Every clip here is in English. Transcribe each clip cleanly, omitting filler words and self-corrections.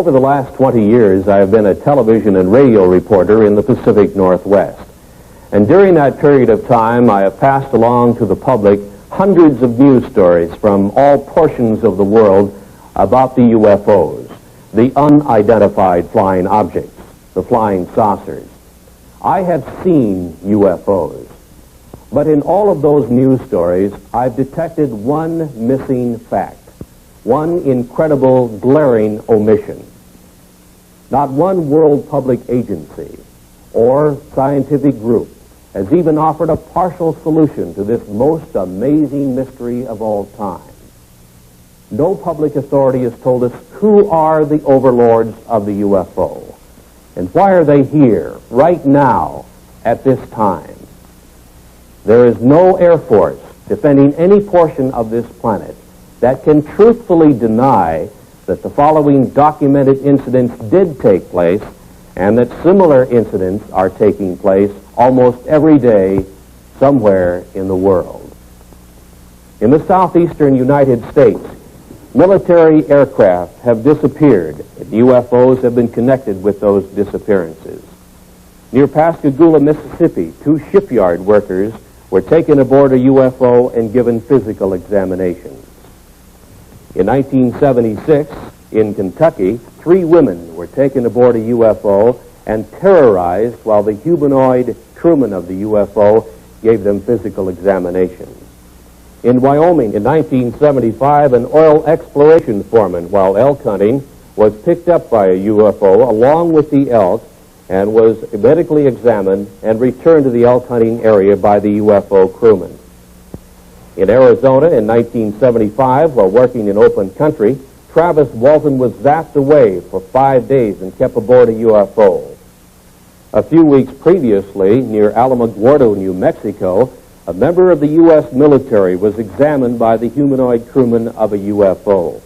Over the last 20 years, I have been a television and radio reporter in the Pacific Northwest. And during that period of time, I have passed along to the public hundreds of news stories from all portions of the world about the UFOs, the unidentified flying objects, the flying saucers. I have seen UFOs, but in all of those news stories, I've detected one missing fact, one incredible, glaring omission. Not one world public agency or scientific group has even offered a partial solution to this most amazing mystery of all time. No public authority has told us who are the overlords of the UFO, and why are they here, right now, at this time. There is no Air Force defending any portion of this planet that can truthfully deny that the following documented incidents did take place and that similar incidents are taking place almost every day somewhere in the world. In the southeastern United States, military aircraft have disappeared, and UFOs have been connected with those disappearances. Near Pascagoula, Mississippi, 2 shipyard workers were taken aboard a UFO and given physical examinations. In 1976, in Kentucky, 3 women were taken aboard a UFO and terrorized while the humanoid crewman of the UFO gave them physical examinations. In Wyoming, in 1975, an oil exploration foreman, while elk hunting, was picked up by a UFO along with the elk and was medically examined and returned to the elk hunting area by the UFO crewman. In Arizona in 1975, while working in open country, Travis Walton was zapped away for 5 days and kept aboard a UFO. A few weeks previously, near Alamogordo, New Mexico, a member of the U.S. military was examined by the humanoid crewman of a UFO.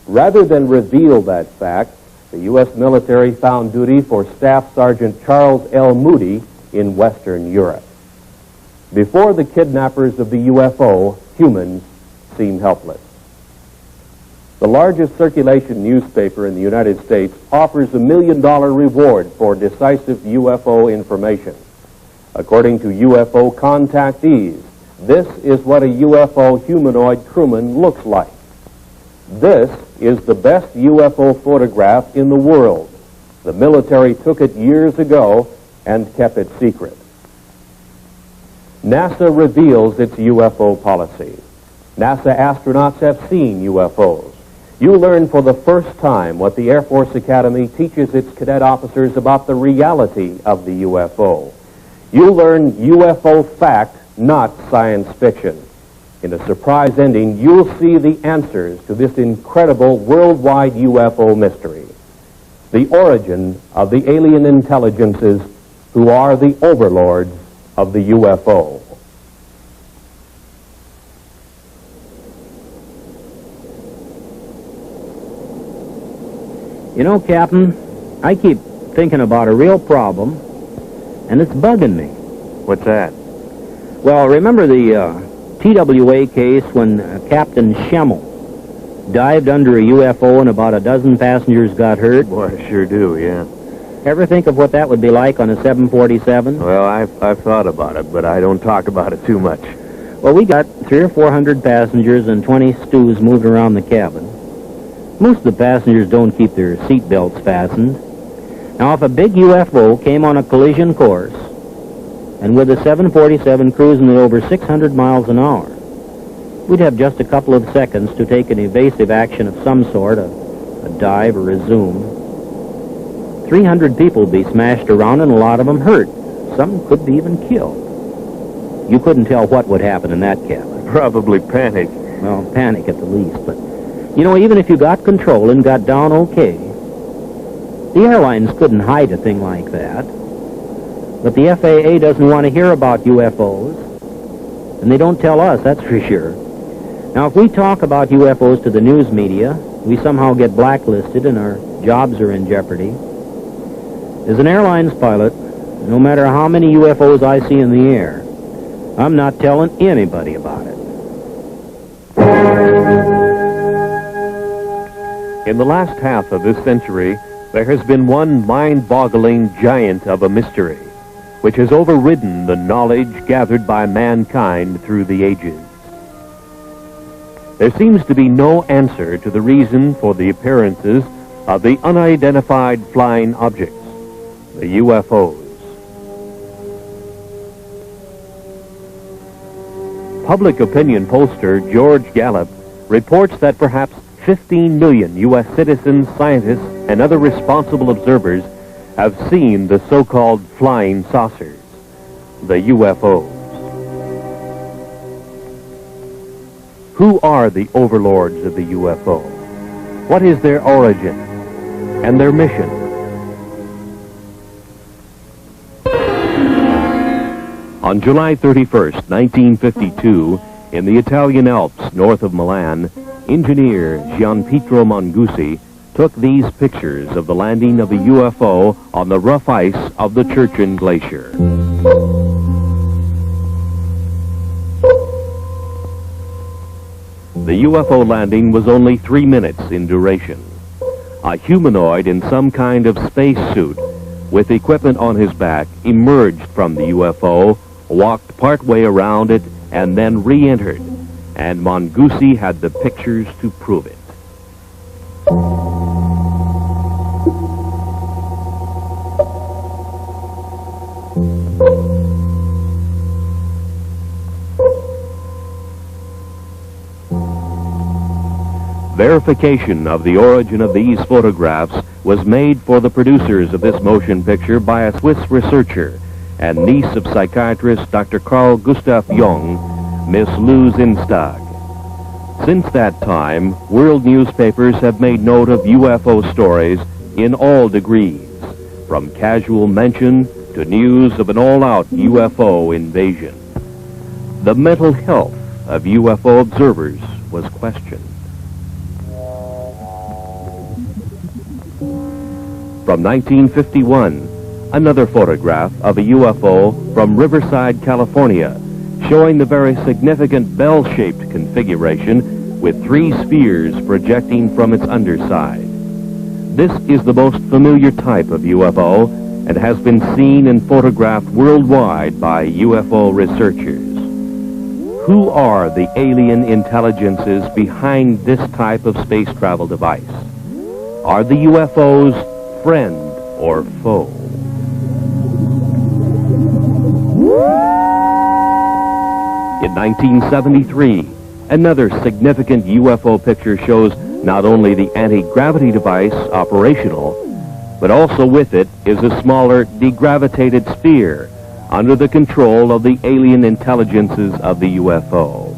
Rather than reveal that fact, the U.S. military found duty for Staff Sergeant Charles L. Moody in Western Europe. Before the kidnappers of the UFO, humans seemed helpless. The largest circulation newspaper in the United States offers $1 million reward for decisive UFO information. According to UFO contactees, this is what a UFO humanoid crewman looks like. This is the best UFO photograph in the world. The military took it years ago and kept it secret. NASA reveals its UFO policy. NASA astronauts have seen UFOs. You learn for the first time what the Air Force Academy teaches its cadet officers about the reality of the UFO. You learn UFO fact, not science fiction. In a surprise ending, you'll see the answers to this incredible worldwide UFO mystery. The origin of the alien intelligences who are the overlords of the UFO. You know, Captain, I keep thinking about a real problem, and it's bugging me. What's that? Well, remember the TWA case when Captain Schemmel dived under a UFO and about a dozen passengers got hurt? Boy, I sure do, yeah. Ever think of what that would be like on a 747? Well, I've thought about it, but I don't talk about it too much. Well, we got 300 or 400 passengers and 20 stews moved around the cabin. Most of the passengers don't keep their seat belts fastened. Now, if a big UFO came on a collision course, and with a 747 cruising at over 600 miles an hour, we'd have just a couple of seconds to take an evasive action of some sort, a dive or a zoom. 300 people would be smashed around and a lot of them hurt. Some could be even killed. You couldn't tell what would happen in that cabin. Probably panic. Well, panic at the least, but, you know, even if you got control and got down okay, the airlines couldn't hide a thing like that. But the FAA doesn't want to hear about UFOs, and they don't tell us, that's for sure. Now, if we talk about UFOs to the news media, we somehow get blacklisted and our jobs are in jeopardy. As an airlines pilot, no matter how many UFOs I see in the air, I'm not telling anybody about it. In the last half of this century, there has been one mind-boggling giant of a mystery, which has overridden the knowledge gathered by mankind through the ages. There seems to be no answer to the reason for the appearances of the unidentified flying objects, the UFOs. Public opinion pollster George Gallup reports that perhaps 15 million U.S. citizens, scientists, and other responsible observers have seen the so-called flying saucers, the UFOs. Who are the overlords of the UFO? What is their origin and their mission? On July 31st, 1952, in the Italian Alps north of Milan, engineer Gianpietro Mangusi took these pictures of the landing of a UFO on the rough ice of the Churchill Glacier. The UFO landing was only 3 minutes in duration. A humanoid in some kind of spacesuit with equipment on his back emerged from the UFO, walked partway around it, and then re-entered, and Mangusi had the pictures to prove it. Verification of the origin of these photographs was made for the producers of this motion picture by a Swiss researcher and niece of psychiatrist Dr. Carl Gustav Jung, Miss Lou Zinstag. Since that time, world newspapers have made note of UFO stories in all degrees, from casual mention to news of an all-out UFO invasion. The mental health of UFO observers was questioned. From 1951, another photograph of a UFO from Riverside, California, showing the very significant bell-shaped configuration with 3 spheres projecting from its underside. This is the most familiar type of UFO and has been seen and photographed worldwide by UFO researchers. Who are the alien intelligences behind this type of space travel device? Are the UFOs friend or foe? In 1973, another significant UFO picture shows not only the anti-gravity device operational, but also with it is a smaller degravitated sphere under the control of the alien intelligences of the UFO.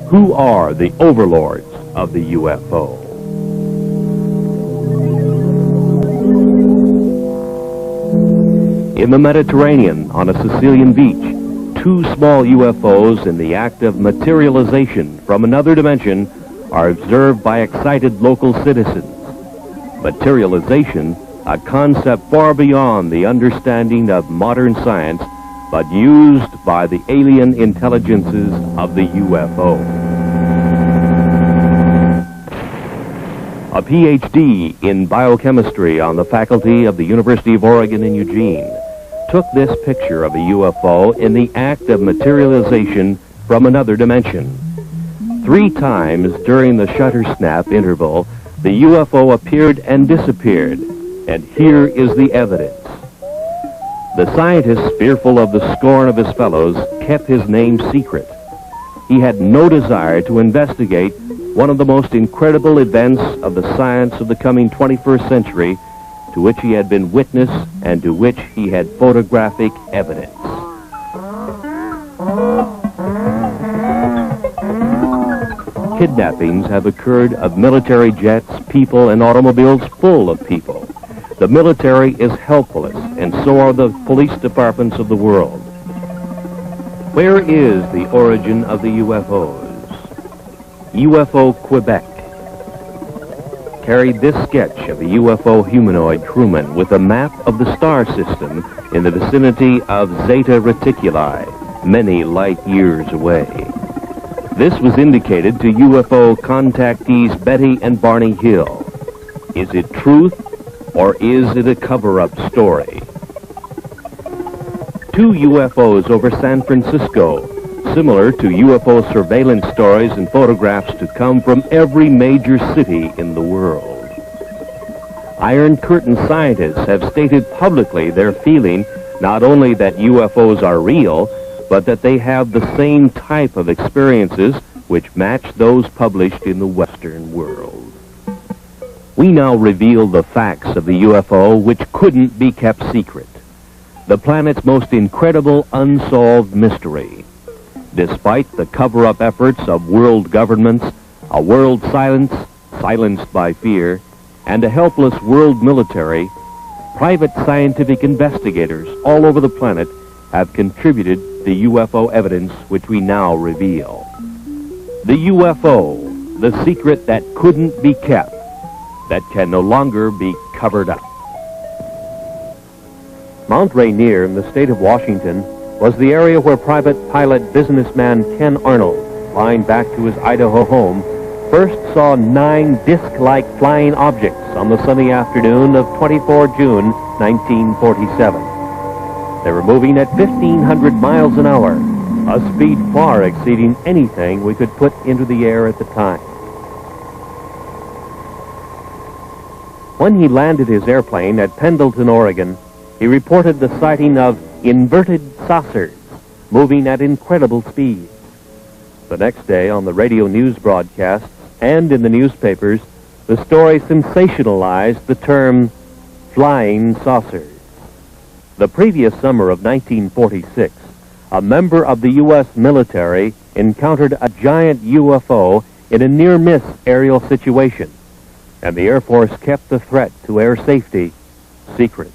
Who are the overlords of the UFO? In the Mediterranean, on a Sicilian beach, 2 small UFOs in the act of materialization from another dimension are observed by excited local citizens. Materialization, a concept far beyond the understanding of modern science, but used by the alien intelligences of the UFO. A PhD in biochemistry on the faculty of the University of Oregon in Eugene took this picture of a UFO in the act of materialization from another dimension. 3 times during the shutter snap interval, the UFO appeared and disappeared, and here is the evidence. The scientist, fearful of the scorn of his fellows, kept his name secret. He had no desire to investigate one of the most incredible events of the science of the coming 21st century, to which he had been witness and to which he had photographic evidence. Kidnappings have occurred of military jets, people, and automobiles full of people. The military is helpless, and so are the police departments of the world. Where is the origin of the UFOs? UFO Quebec carried this sketch of a UFO humanoid crewman with a map of the star system in the vicinity of Zeta Reticuli, many light years away. This was indicated to UFO contactees Betty and Barney Hill. Is it truth, or is it a cover-up story? 2 UFOs over San Francisco, similar to UFO surveillance stories and photographs to come from every major city in the world. Iron Curtain scientists have stated publicly their feeling not only that UFOs are real, but that they have the same type of experiences which match those published in the Western world. We now reveal the facts of the UFO which couldn't be kept secret. The planet's most incredible unsolved mystery. Despite the cover-up efforts of world governments, a world silenced by fear, and a helpless world military, private scientific investigators all over the planet have contributed the UFO evidence which we now reveal. The UFO, the secret that couldn't be kept, that can no longer be covered up. Mount Rainier in the state of Washington was the area where private pilot businessman Ken Arnold, flying back to his Idaho home, first saw 9 disc-like flying objects on the sunny afternoon of 24 June 1947. They were moving at 1,500 miles an hour, a speed far exceeding anything we could put into the air at the time. When he landed his airplane at Pendleton, Oregon, he reported the sighting of inverted saucers moving at incredible speeds. The next day, on the radio news broadcasts and in the newspapers, the story sensationalized the term flying saucers. The previous summer of 1946, a member of the U.S. military encountered a giant UFO in a near-miss aerial situation, and the Air Force kept the threat to air safety secret.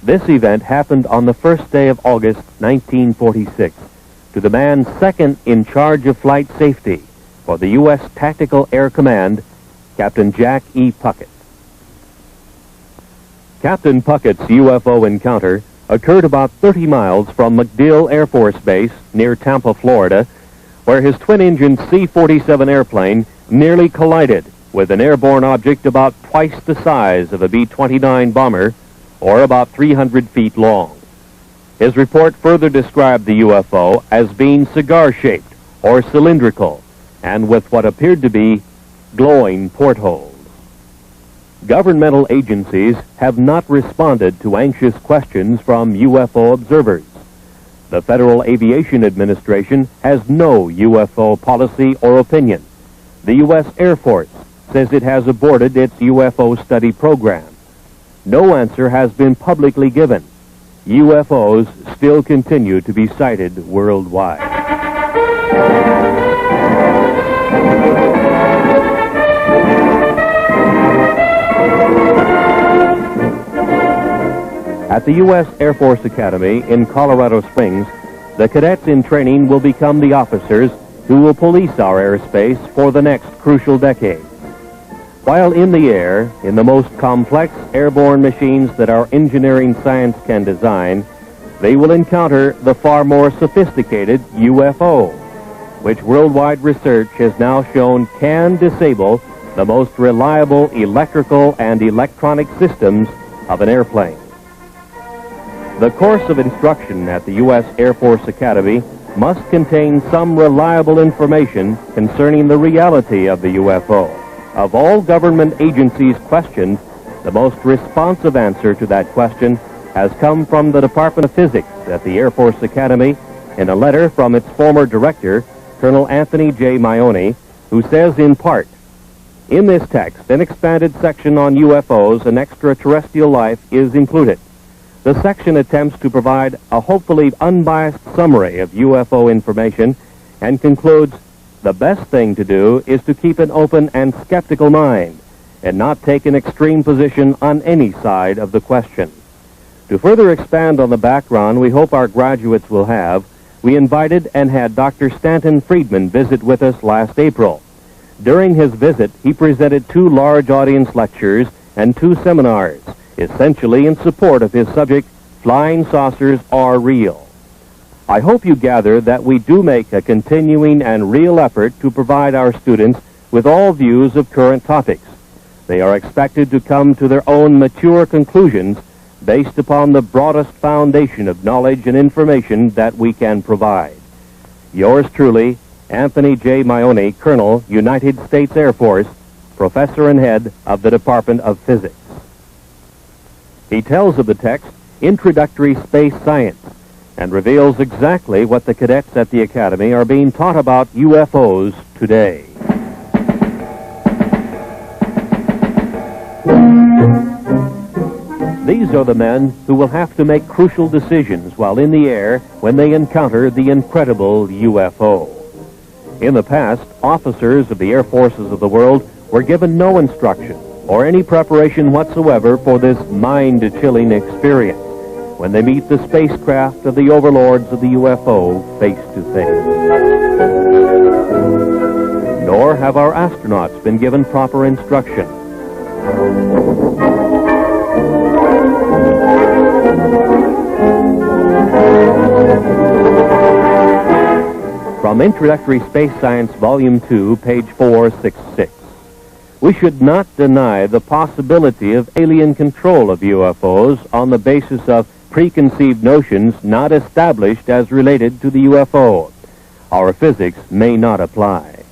This event happened on the first day of August 1946 to the man second in charge of flight safety for the U.S. Tactical Air Command, Captain Jack E. Puckett. Captain Puckett's UFO encounter occurred about 30 miles from MacDill Air Force Base near Tampa, Florida, where his twin-engine C-47 airplane nearly collided with an airborne object about twice the size of a B-29 bomber, or about 300 feet long. His report further described the UFO as being cigar-shaped or cylindrical, and with what appeared to be glowing portholes. Governmental agencies have not responded to anxious questions from UFO observers. The Federal Aviation Administration has no UFO policy or opinion. The U.S. Air Force says it has aborted its UFO study program. No answer has been publicly given. UFOs still continue to be sighted worldwide. At the U.S. Air Force Academy in Colorado Springs, the cadets in training will become the officers who will police our airspace for the next crucial decade. While in the air, in the most complex airborne machines that our engineering science can design, they will encounter the far more sophisticated UFO, which worldwide research has now shown can disable the most reliable electrical and electronic systems of an airplane. The course of instruction at the U.S. Air Force Academy must contain some reliable information concerning the reality of the UFO. Of all government agencies questioned, the most responsive answer to that question has come from the Department of Physics at the Air Force Academy in a letter from its former director, Colonel Anthony J. Maione, who says in part, "In this text, an expanded section on UFOs and extraterrestrial life is included. The section attempts to provide a hopefully unbiased summary of UFO information and concludes, the best thing to do is to keep an open and skeptical mind and not take an extreme position on any side of the question." To further expand on the background we hope our graduates will have, we invited and had Dr. Stanton Friedman visit with us last April. During his visit, he presented 2 large audience lectures and 2 seminars, essentially in support of his subject, Flying Saucers Are Real. I hope you gather that we do make a continuing and real effort to provide our students with all views of current topics. They are expected to come to their own mature conclusions based upon the broadest foundation of knowledge and information that we can provide. Yours truly, Anthony J. Maione, Colonel, United States Air Force, Professor and Head of the Department of Physics. He tells of the text, Introductory Space Science, and reveals exactly what the cadets at the Academy are being taught about UFOs today. These are the men who will have to make crucial decisions while in the air when they encounter the incredible UFO. In the past, officers of the air forces of the world were given no instruction or any preparation whatsoever for this mind-chilling experience when they meet the spacecraft of the overlords of the UFO face to face. Nor have our astronauts been given proper instruction. From Introductory Space Science, Volume 2, page 466. We should not deny the possibility of alien control of UFOs on the basis of preconceived notions not established as related to the UFO. Our physics may not apply.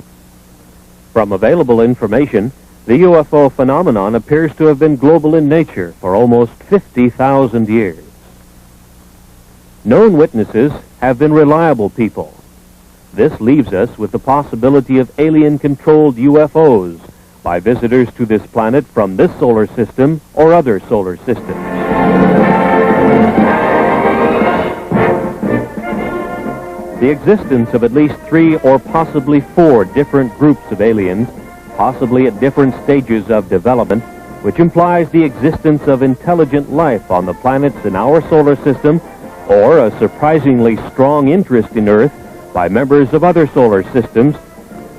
From available information, the UFO phenomenon appears to have been global in nature for almost 50,000 years. Known witnesses have been reliable people. This leaves us with the possibility of alien-controlled UFOs by visitors to this planet from this solar system or other solar systems. The existence of at least 3 or possibly 4 different groups of aliens, possibly at different stages of development, which implies the existence of intelligent life on the planets in our solar system, or a surprisingly strong interest in Earth by members of other solar systems,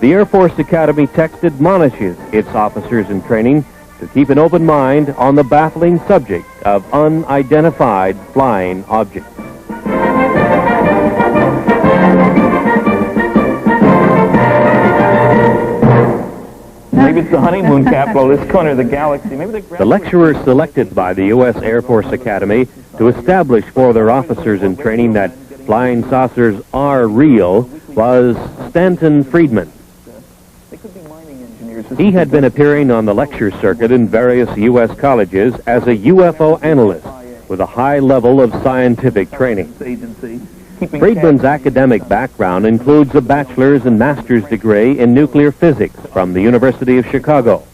the Air Force Academy text admonishes its officers in training to keep an open mind on the baffling subject of unidentified flying objects. Maybe it's the honeymoon capital of this corner of the galaxy. Maybe the lecturer selected by the U.S. Air Force Academy to establish for their officers in training that flying saucers are real was Stanton Friedman. He had been appearing on the lecture circuit in various U.S. colleges as a UFO analyst with a high level of scientific training. Friedman's academic background includes a bachelor's and master's degree in nuclear physics from the University of Chicago.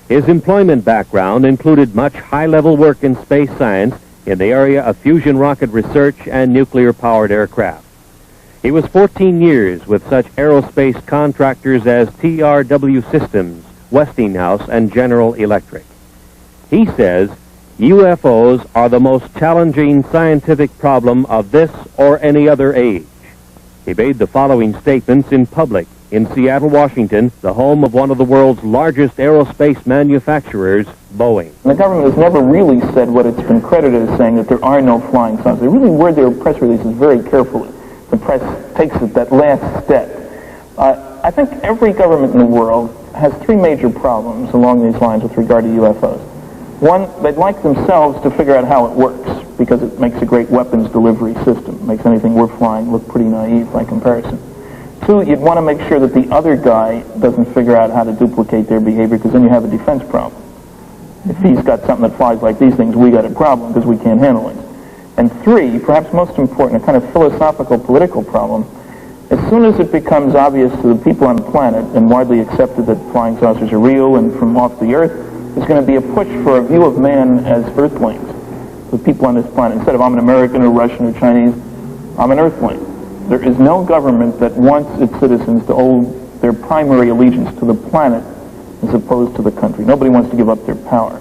His employment background included much high-level work in space science in the area of fusion rocket research and nuclear-powered aircraft. He was 14 years with such aerospace contractors as TRW Systems, Westinghouse, and General Electric. He says UFOs are the most challenging scientific problem of this or any other age. He made the following statements in public in Seattle, Washington, the home of one of the world's largest aerospace manufacturers, Boeing. The government has never really said what it's been credited as saying, that there are no flying saucers. They really word their press releases very carefully. The press takes it that last step. I think every government in the world has 3 major problems along these lines with regard to UFOs. One, they'd like themselves to figure out how it works, because it makes a great weapons delivery system. It makes anything we're flying look pretty naive by comparison. 2, you'd want to make sure that the other guy doesn't figure out how to duplicate their behavior, because then you have a defense problem. If he's got something that flies like these things, we got a problem because we can't handle it. And 3, perhaps most important, a kind of philosophical political problem. As soon as it becomes obvious to the people on the planet and widely accepted that flying saucers are real and from off the Earth, there's going to be a push for a view of man as Earthlings. The people on this planet, instead of I'm an American or Russian or Chinese, I'm an Earthling. There is no government that wants its citizens to owe their primary allegiance to the planet as opposed to the country. Nobody wants to give up their power.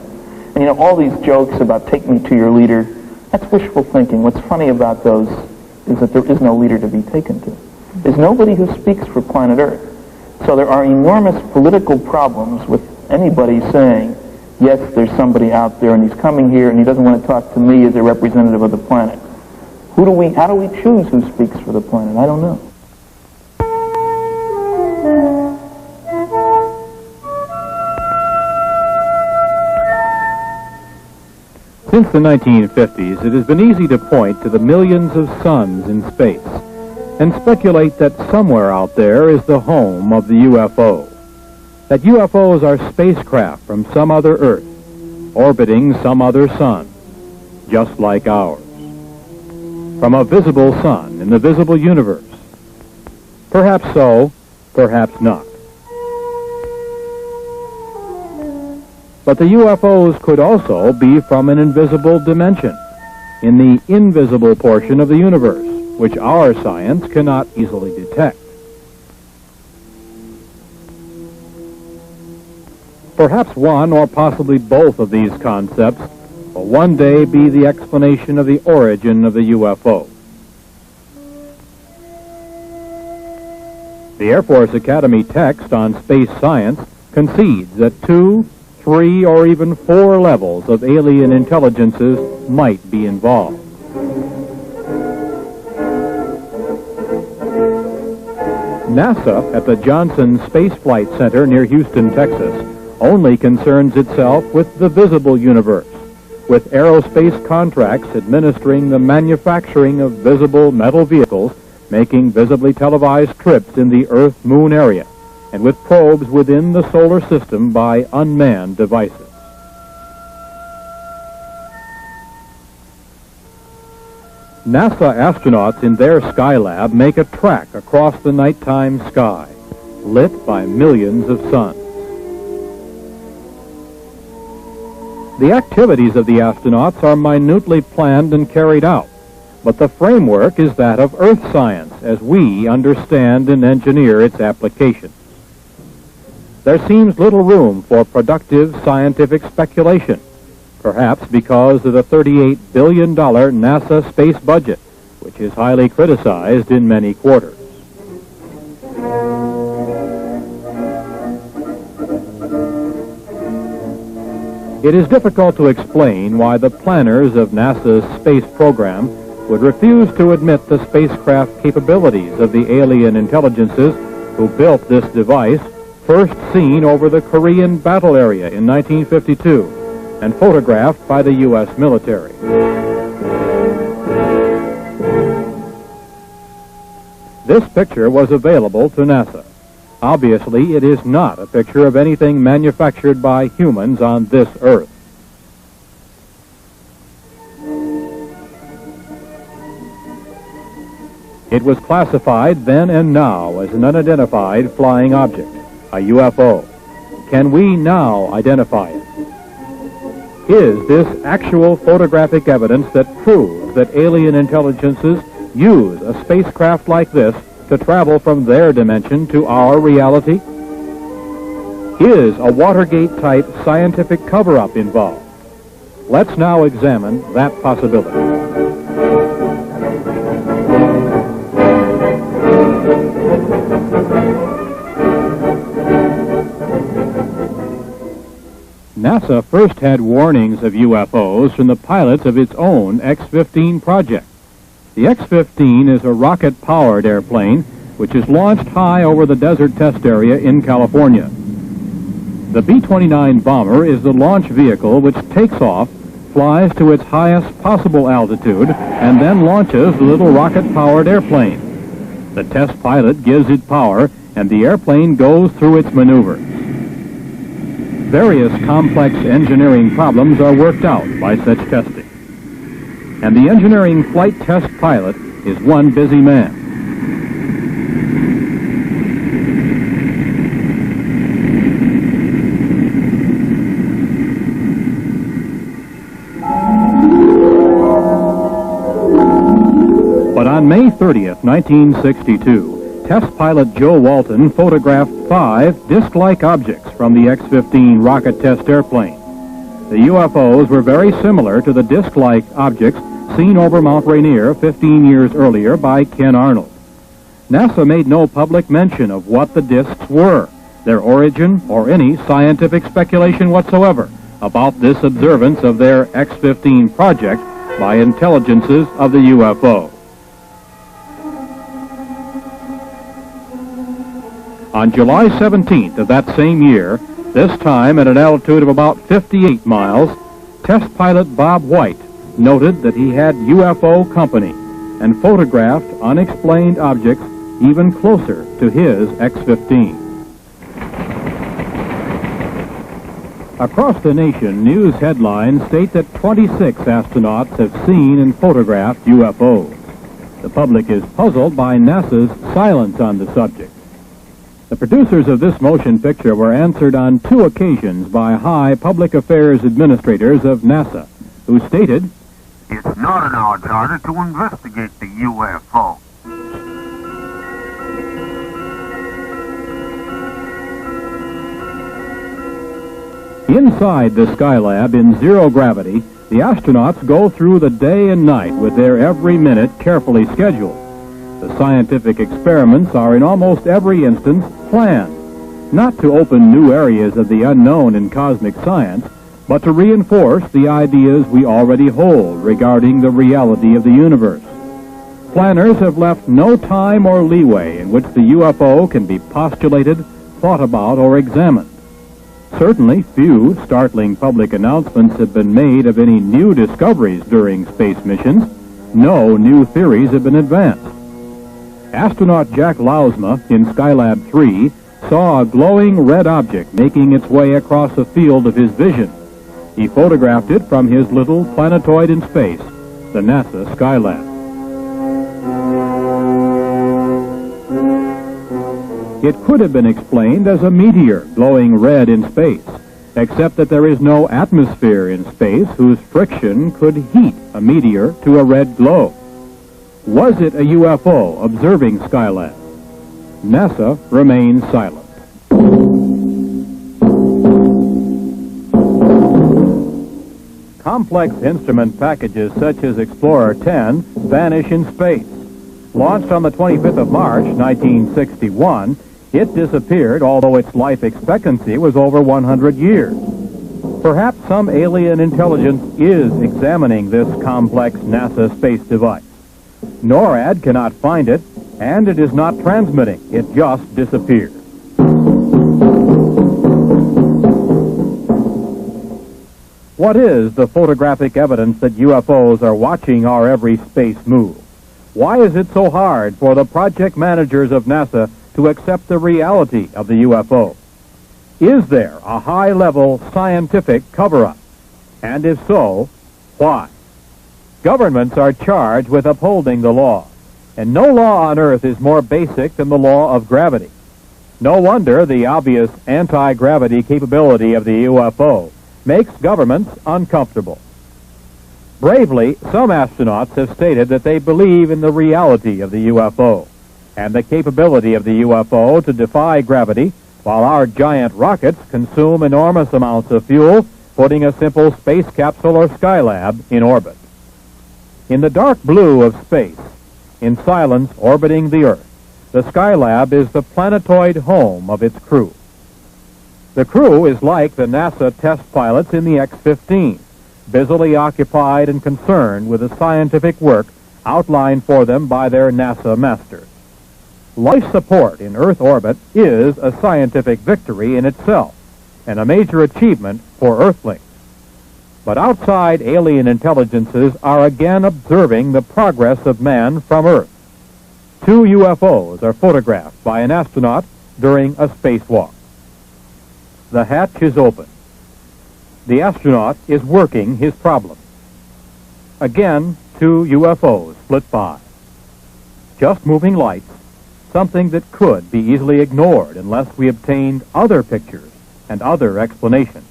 And you know, all these jokes about take me to your leader, that's wishful thinking. What's funny about those is that there is no leader to be taken to. There's nobody who speaks for planet Earth. So there are enormous political problems with anybody saying, yes, there's somebody out there and he's coming here and he doesn't want to talk to me as a representative of the planet. How do we choose who speaks for the planet? I don't know. Since the 1950s, it has been easy to point to the millions of suns in space and speculate that somewhere out there is the home of the UFO. That UFOs are spacecraft from some other Earth, orbiting some other sun, just like ours. From a visible sun in the visible universe. Perhaps so, perhaps not. But the UFOs could also be from an invisible dimension, in the invisible portion of the universe, which our science cannot easily detect. Perhaps one or possibly both of these concepts will one day be the explanation of the origin of the UFO. The Air Force Academy text on space science concedes that 2, 3, or even 4 levels of alien intelligences might be involved. NASA at the Johnson Space Flight Center near Houston, Texas, only concerns itself with the visible universe, with aerospace contracts administering the manufacturing of visible metal vehicles, making visibly televised trips in the Earth-Moon area, and with probes within the solar system by unmanned devices. NASA astronauts in their Skylab make a track across the nighttime sky, lit by millions of suns. The activities of the astronauts are minutely planned and carried out, but the framework is that of Earth science as we understand and engineer its applications. There seems little room for productive scientific speculation, perhaps because of the $38 billion NASA space budget, which is highly criticized in many quarters. It is difficult to explain why the planners of NASA's space program would refuse to admit the spacecraft capabilities of the alien intelligences who built this device, first seen over the Korean battle area in 1952 and photographed by the U.S. military. This picture was available to NASA. Obviously, it is not a picture of anything manufactured by humans on this Earth. It was classified then and now as an unidentified flying object, a UFO. Can we now identify it? Is this actual photographic evidence that proves that alien intelligences use a spacecraft like this to travel from their dimension to our reality? Is a Watergate-type scientific cover-up involved? Let's now examine that possibility. NASA first had warnings of UFOs from the pilots of its own X-15 project. The X-15 is a rocket-powered airplane which is launched high over the desert test area in California. The B-29 bomber is the launch vehicle which takes off, flies to its highest possible altitude, and then launches the little rocket-powered airplane. The test pilot gives it power, and the airplane goes through its maneuvers. Various complex engineering problems are worked out by such testing. And the engineering flight test pilot is one busy man. But on May 30th, 1962, test pilot Joe Walton photographed 5 disc-like objects from the X-15 rocket test airplane. The UFOs were very similar to the disc-like objects seen over Mount Rainier 15 years earlier by Ken Arnold. NASA made no public mention of what the discs were, their origin, or any scientific speculation whatsoever about this observance of their X-15 project by intelligences of the UFO. On July 17th of that same year, this time at an altitude of about 58 miles, Test pilot Bob White noted that he had UFO company and photographed unexplained objects even closer to his X-15. Across the nation, news headlines state that 26 astronauts have seen and photographed UFOs. The public is puzzled by NASA's silence on the subject. The producers of this motion picture were answered on 2 occasions by high public affairs administrators of NASA, who stated, "It's not in our charter to investigate the UFO." Inside the Skylab in zero gravity, the astronauts go through the day and night with their every minute carefully scheduled. The scientific experiments are in almost every instance planned, not to open new areas of the unknown in cosmic science, but to reinforce the ideas we already hold regarding the reality of the universe. Planners have left no time or leeway in which the UFO can be postulated, thought about, or examined. Certainly, few startling public announcements have been made of any new discoveries during space missions. No new theories have been advanced. Astronaut Jack Lausma in Skylab 3 saw a glowing red object making its way across a field of his vision. He photographed it from his little planetoid in space, the NASA Skylab. It could have been explained as a meteor glowing red in space, except that there is no atmosphere in space whose friction could heat a meteor to a red glow. Was it a UFO observing Skylab? NASA remains silent. Complex instrument packages such as Explorer 10 vanish in space. Launched on the 25th of March, 1961, it disappeared, although its life expectancy was over 100 years. Perhaps some alien intelligence is examining this complex NASA space device. NORAD cannot find it, and it is not transmitting. It just disappeared. What is the photographic evidence that UFOs are watching our every space move? Why is it so hard for the project managers of NASA to accept the reality of the UFO? Is there a high-level scientific cover-up? And if so, why? Governments are charged with upholding the law, and no law on Earth is more basic than the law of gravity. No wonder the obvious anti-gravity capability of the UFO makes governments uncomfortable. Bravely, some astronauts have stated that they believe in the reality of the UFO and the capability of the UFO to defy gravity while our giant rockets consume enormous amounts of fuel, putting a simple space capsule or Skylab in orbit. In the dark blue of space, in silence orbiting the Earth, the Skylab is the planetoid home of its crew. The crew is like the NASA test pilots in the X-15, busily occupied and concerned with the scientific work outlined for them by their NASA masters. Life support in Earth orbit is a scientific victory in itself and a major achievement for Earthlings. But outside alien intelligences are again observing the progress of man from Earth. 2 UFOs are photographed by an astronaut during a spacewalk. The hatch is open. The astronaut is working his problem. Again, 2 UFOs flit by. Just moving lights, something that could be easily ignored unless we obtained other pictures and other explanations.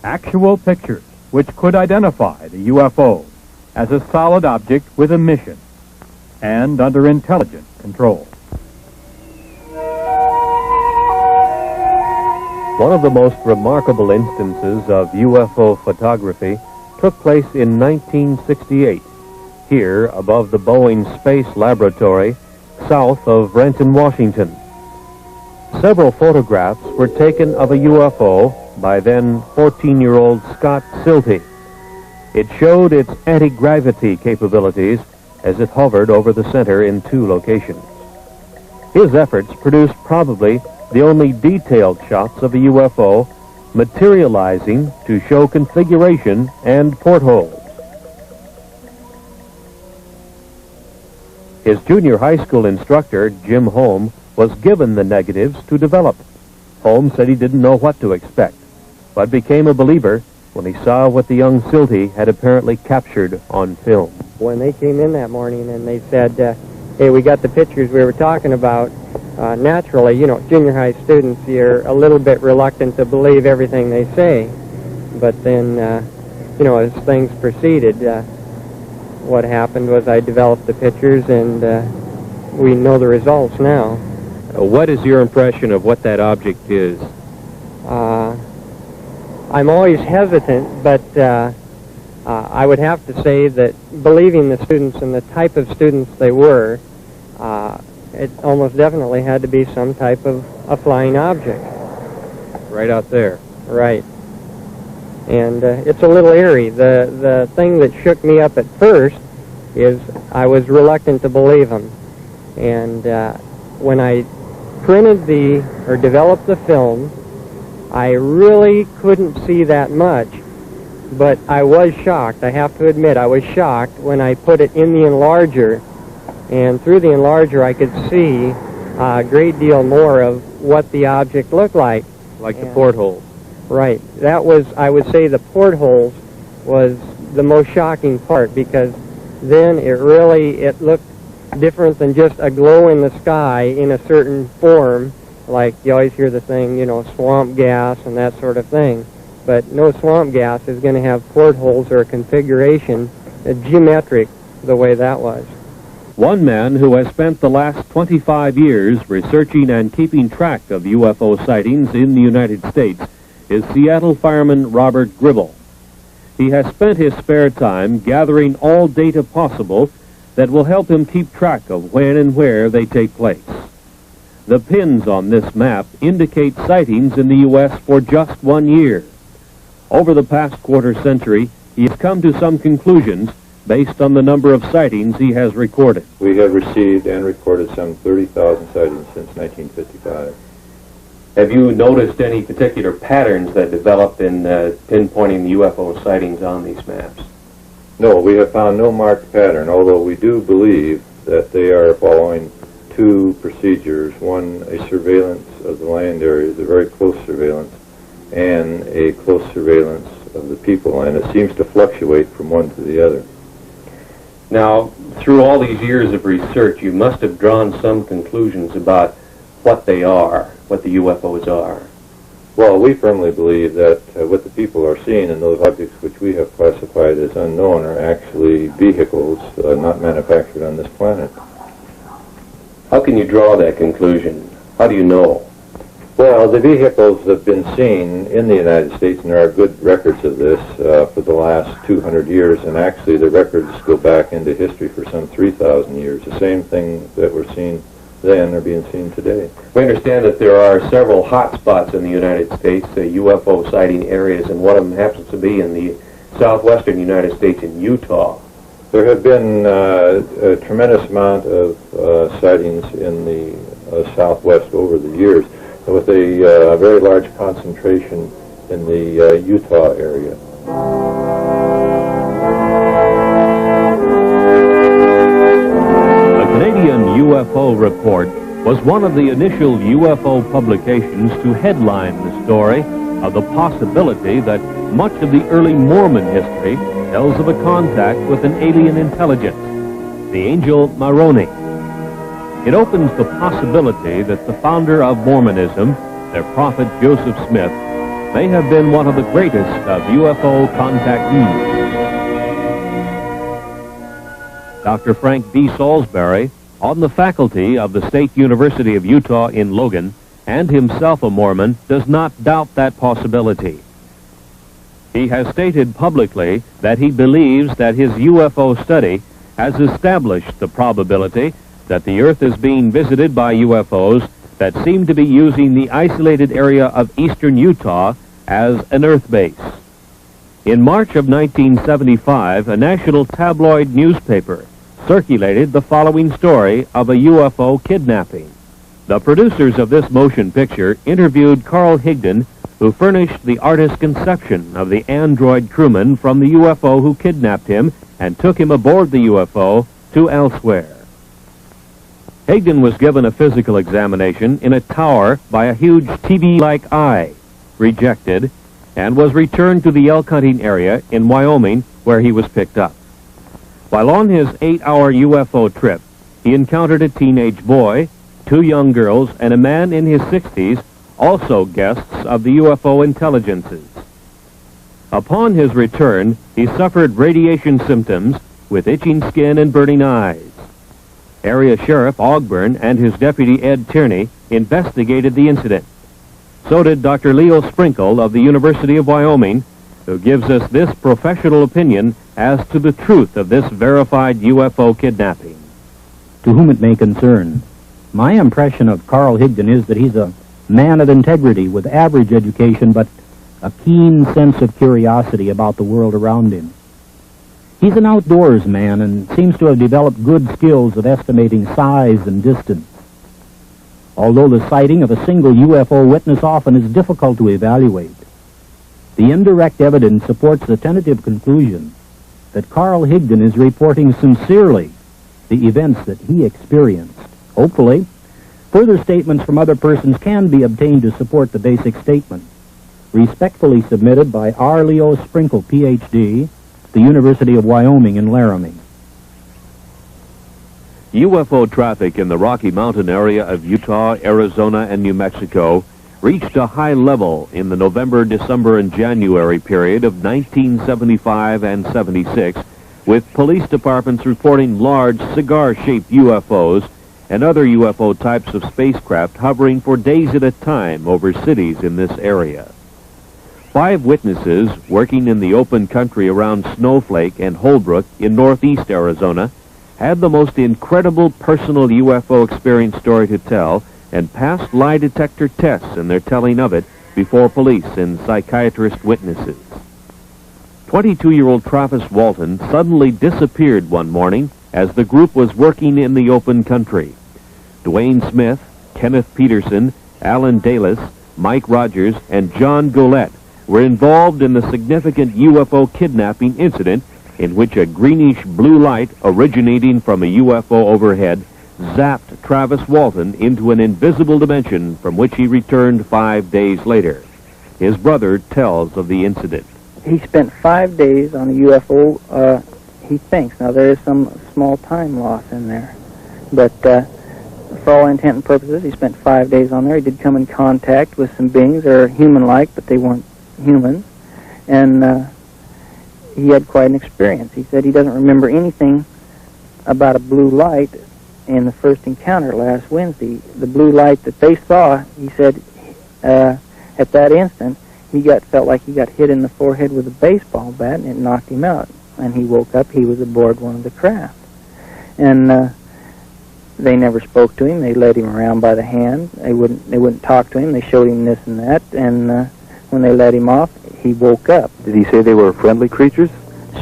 Actual pictures which could identify the UFO as a solid object with a mission and under intelligent control. One of the most remarkable instances of UFO photography took place in 1968, here above the Boeing Space Laboratory, south of Renton, Washington. Several photographs were taken of a UFO by then 14-year-old Scott Silty. It showed its anti-gravity capabilities as it hovered over the center in 2 locations. His efforts produced probably the only detailed shots of a UFO materializing to show configuration and portholes. His junior high school instructor, Jim Holm, was given the negatives to develop. Holm said he didn't know what to expect, but became a believer when he saw what the young Silty had apparently captured on film. When they came in that morning and they said, hey, we got the pictures we were talking about, naturally, you know, junior high students, you're a little bit reluctant to believe everything they say. But then, you know, as things proceeded, what happened was I developed the pictures, and we know the results now. What is your impression of what that object is? I'm always hesitant, but I would have to say that believing the students and the type of students they were, it almost definitely had to be some type of a flying object. Right out there. Right. And it's a little eerie. The thing that shook me up at first is I was reluctant to believe them. And when I printed or developed the film, I really couldn't see that much. But I was shocked. I have to admit, I was shocked when I put it in the enlarger. And through the enlarger, I could see a great deal more of what the object looked like. Like the portholes. Right. That was, I would say, the portholes was the most shocking part, because then it looked different than just a glow in the sky in a certain form, like you always hear the thing, you know, swamp gas and that sort of thing. But no swamp gas is going to have portholes or a configuration, geometric, the way that was. One man who has spent the last 25 years researching and keeping track of UFO sightings in the United States is Seattle fireman Robert Gribble. He has spent his spare time gathering all data possible that will help him keep track of when and where they take place. The pins on this map indicate sightings in the U.S. for just 1 year. Over the past quarter century, he has come to some conclusions based on the number of sightings he has recorded. We have received and recorded some 30,000 sightings since 1955. Have you noticed any particular patterns that developed in pinpointing UFO sightings on these maps? No, we have found no marked pattern, although we do believe that they are following two procedures. One, a surveillance of the land areas, a very close surveillance, and a close surveillance of the people, and it seems to fluctuate from one to the other. Now, through all these years of research, you must have drawn some conclusions about what they are, what the UFOs are. Well, we firmly believe that what the people are seeing in those objects which we have classified as unknown are actually vehicles not manufactured on this planet. How can you draw that conclusion? How do you know? Well, the vehicles have been seen in the United States, and there are good records of this for the last 200 years, and actually the records go back into history for some 3,000 years. The same things that were seen then are being seen today. We understand that there are several hot spots in the United States, UFO sighting areas, and one of them happens to be in the southwestern United States in Utah. There have been a tremendous amount of sightings in the southwest over the years, with a very large concentration in the Utah area. The Canadian UFO Report was one of the initial UFO publications to headline the story of the possibility that much of the early Mormon history tells of a contact with an alien intelligence, the angel Moroni. It opens the possibility that the founder of Mormonism, their prophet Joseph Smith, may have been one of the greatest of UFO contactees. Dr. Frank D. Salisbury, on the faculty of the State University of Utah in Logan, and himself a Mormon, does not doubt that possibility. He has stated publicly that he believes that his UFO study has established the probability that the Earth is being visited by UFOs that seem to be using the isolated area of eastern Utah as an Earth base. In March of 1975, a national tabloid newspaper circulated the following story of a UFO kidnapping. The producers of this motion picture interviewed Carl Higdon, who furnished the artist's conception of the android crewman from the UFO who kidnapped him and took him aboard the UFO to elsewhere. Higdon was given a physical examination in a tower by a huge TV-like eye, rejected, and was returned to the elk hunting area in Wyoming, where he was picked up. While on his 8-hour UFO trip, he encountered a teenage boy, 2 young girls, and a man in his 60s, also guests of the UFO intelligences. Upon his return, he suffered radiation symptoms with itching skin and burning eyes. Area Sheriff Ogburn and his deputy Ed Tierney investigated the incident. So did Dr. Leo Sprinkle of the University of Wyoming, who gives us this professional opinion as to the truth of this verified UFO kidnapping. To whom it may concern, my impression of Carl Higdon is that he's a man of integrity with average education, but a keen sense of curiosity about the world around him. He's an outdoors man and seems to have developed good skills of estimating size and distance. Although the sighting of a single UFO witness often is difficult to evaluate, the indirect evidence supports the tentative conclusion that Carl Higdon is reporting sincerely the events that he experienced. Hopefully, further statements from other persons can be obtained to support the basic statement. Respectfully submitted by R. Leo Sprinkle, Ph.D., the University of Wyoming in Laramie. UFO traffic in the Rocky Mountain area of Utah, Arizona, and New Mexico reached a high level in the November, December, and January period of 1975 and 76, with police departments reporting large cigar-shaped UFOs and other UFO types of spacecraft hovering for days at a time over cities in this area. 5 witnesses working in the open country around Snowflake and Holbrook in northeast Arizona had the most incredible personal UFO experience story to tell and passed lie detector tests in their telling of it before police and psychiatrist witnesses. 22-year-old Travis Walton suddenly disappeared one morning as the group was working in the open country. Dwayne Smith, Kenneth Peterson, Alan Dalis, Mike Rogers, and John Golette were involved in the significant UFO kidnapping incident in which a greenish blue light originating from a UFO overhead zapped Travis Walton into an invisible dimension from which he returned 5 days later. His brother tells of the incident. He spent 5 days on a UFO, he thinks. Now, there is some small time loss in there. But for all intent and purposes, he spent 5 days on there. He did come in contact with some beings that are human-like, but they weren't human. And he had quite an experience. He said he doesn't remember anything about a blue light in the first encounter last Wednesday. The blue light that they saw, he said, at that instant, he felt like he got hit in the forehead with a baseball bat, and it knocked him out. And he woke up. He was aboard one of the craft. And they never spoke to him. They led him around by the hand. They wouldn't talk to him. They showed him this and that. And when they let him off, he woke up. Did he say they were friendly creatures?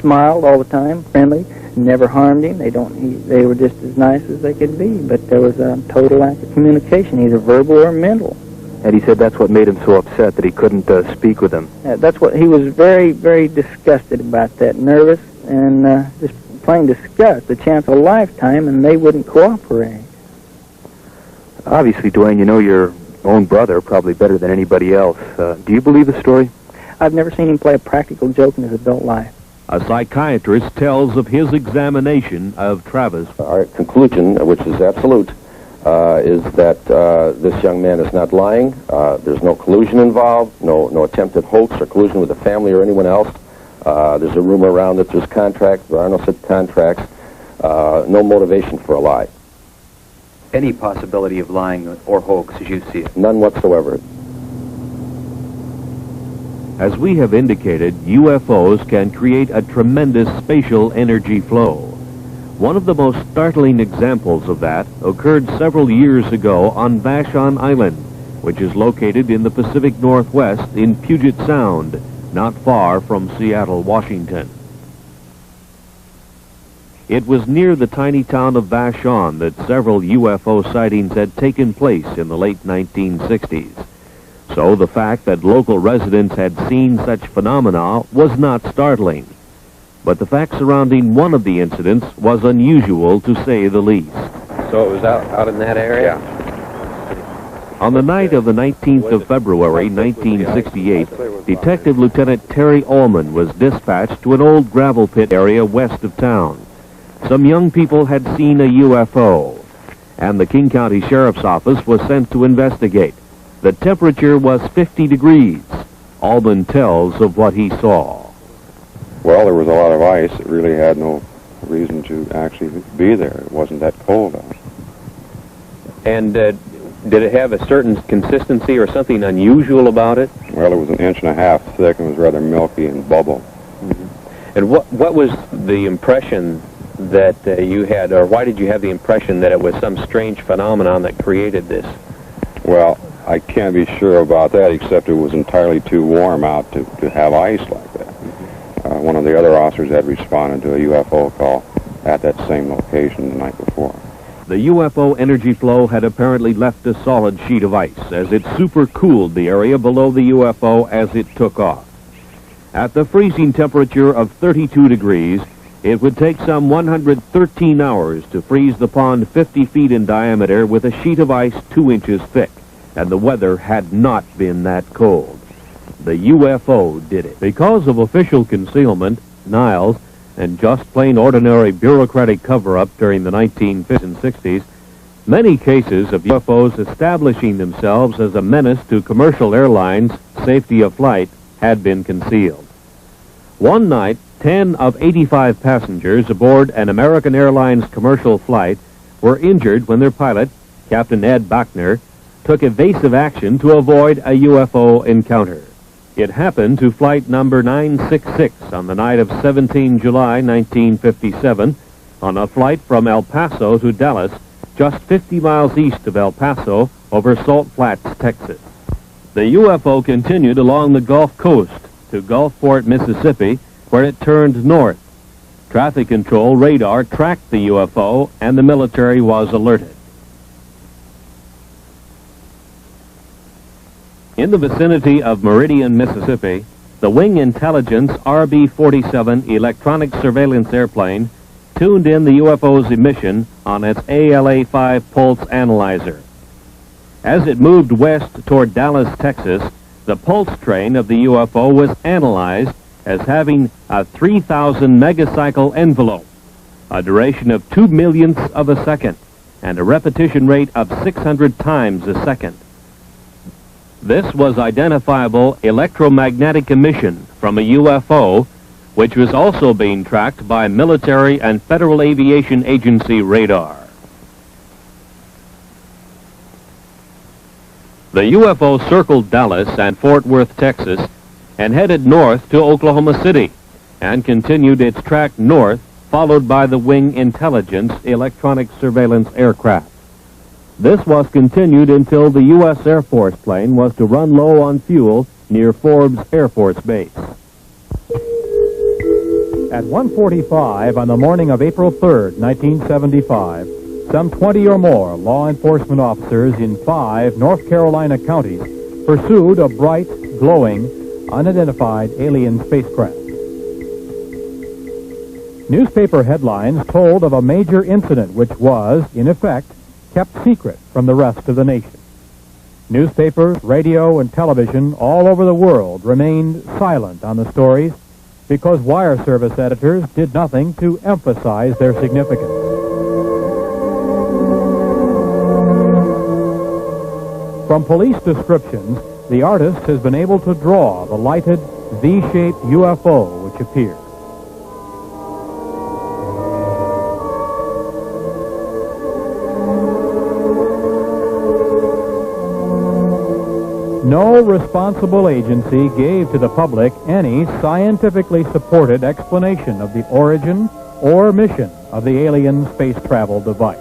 Smiled all the time, friendly, never harmed him. They were just as nice as they could be. But there was a total lack of communication, either verbal or mental. And he said that's what made him so upset, that he couldn't speak with them. That's what he was very, very disgusted about that, nervous and just plain disgust, the chance of a lifetime, and they wouldn't cooperate. Obviously, Dwayne, you know your own brother probably better than anybody else. Do you believe the story? I've never seen him play a practical joke in his adult life. A psychiatrist tells of his examination of Travis. Our conclusion, which is absolute, is that this young man is not lying. There's no collusion involved, no attempted hoax or collusion with the family or anyone else. There's a rumor around that there's contracts. There are no such contracts. No motivation for a lie. Any possibility of lying or hoax as you see it? None whatsoever. As we have indicated, UFOs can create a tremendous spatial energy flow. One of the most startling examples of that occurred several years ago on Vashon Island, which is located in the Pacific Northwest in Puget Sound, not far from Seattle, Washington. It was near the tiny town of Vashon that several UFO sightings had taken place in the late 1960s. So the fact that local residents had seen such phenomena was not startling. But the fact surrounding one of the incidents was unusual, to say the least. So it was out in that area? Yeah. On the night of the 19th of February, 1968, Detective Lieutenant Terry Ullman was dispatched to an old gravel pit area west of town. Some young people had seen a UFO, and the King County Sheriff's Office was sent to investigate. The temperature was 50 degrees. Ullman tells of what he saw. Well, there was a lot of ice. It really had no reason to actually be there. It wasn't that cold out. And did it have a certain consistency or something unusual about it? Well, it was 1.5 inches thick and was rather milky and bubble. Mm-hmm. And what was the impression that you had, or why did you have the impression that it was some strange phenomenon that created this? Well, I can't be sure about that, except it was entirely too warm out to have ice like that. One of the other officers had responded to a UFO call at that same location the night before. The UFO energy flow had apparently left a solid sheet of ice as it supercooled the area below the UFO as it took off. At the freezing temperature of 32 degrees, it would take some 113 hours to freeze the pond 50 feet in diameter with a sheet of ice 2 inches thick, and the weather had not been that cold. The UFO did it. Because of official concealment, denials, and just plain ordinary bureaucratic cover-up during the 1950s and 60s, many cases of UFOs establishing themselves as a menace to commercial airlines' safety of flight had been concealed. One night, 10 of 85 passengers aboard an American Airlines commercial flight were injured when their pilot, Captain Ed Bachner, took evasive action to avoid a UFO encounter. It happened to flight number 966 on the night of 17 July 1957 on a flight from El Paso to Dallas, just 50 miles east of El Paso over Salt Flats, Texas. The UFO continued along the Gulf Coast to Gulfport, Mississippi, where it turned north. Traffic control radar tracked the UFO, and the military was alerted. In the vicinity of Meridian, Mississippi, the Wing Intelligence RB-47 electronic surveillance airplane tuned in the UFO's emission on its ALA-5 pulse analyzer. As it moved west toward Dallas, Texas, the pulse train of the UFO was analyzed as having a 3,000 megacycle envelope, a duration of 2 millionths of a second, and a repetition rate of 600 times a second. This was identifiable electromagnetic emission from a UFO, which was also being tracked by military and Federal Aviation Agency radar. The UFO circled Dallas and Fort Worth, Texas, and headed north to Oklahoma City, and continued its track north, followed by the Wing Intelligence electronic surveillance aircraft. This was continued until the U.S. Air Force plane was to run low on fuel near Forbes Air Force Base. At 1:45 on the morning of April 3rd, 1975, some 20 or more law enforcement officers in 5 North Carolina counties pursued a bright, glowing, unidentified alien spacecraft. Newspaper headlines told of a major incident which was, in effect, kept secret from the rest of the nation. Newspapers, radio, and television all over the world remained silent on the stories because wire service editors did nothing to emphasize their significance. From police descriptions, the artist has been able to draw the lighted V-shaped UFO which appeared. No responsible agency gave to the public any scientifically supported explanation of the origin or mission of the alien space travel device.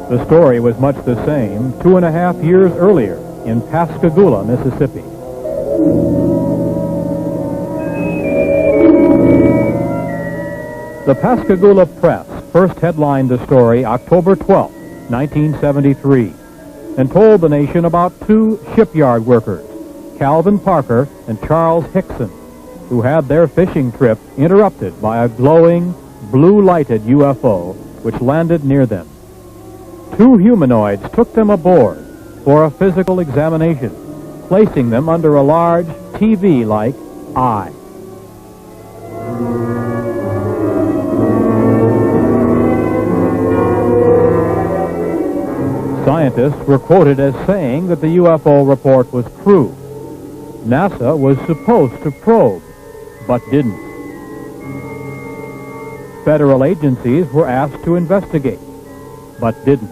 The story was much the same 2.5 years earlier in Pascagoula, Mississippi. The Pascagoula Press first headlined the story October 12, 1973, and told the nation about two shipyard workers, Calvin Parker and Charles Hickson, who had their fishing trip interrupted by a glowing, blue-lighted UFO which landed near them. Two humanoids took them aboard for a physical examination, placing them under a large TV-like eye. Scientists were quoted as saying that the UFO report was true. NASA was supposed to probe, but didn't. Federal agencies were asked to investigate, but didn't.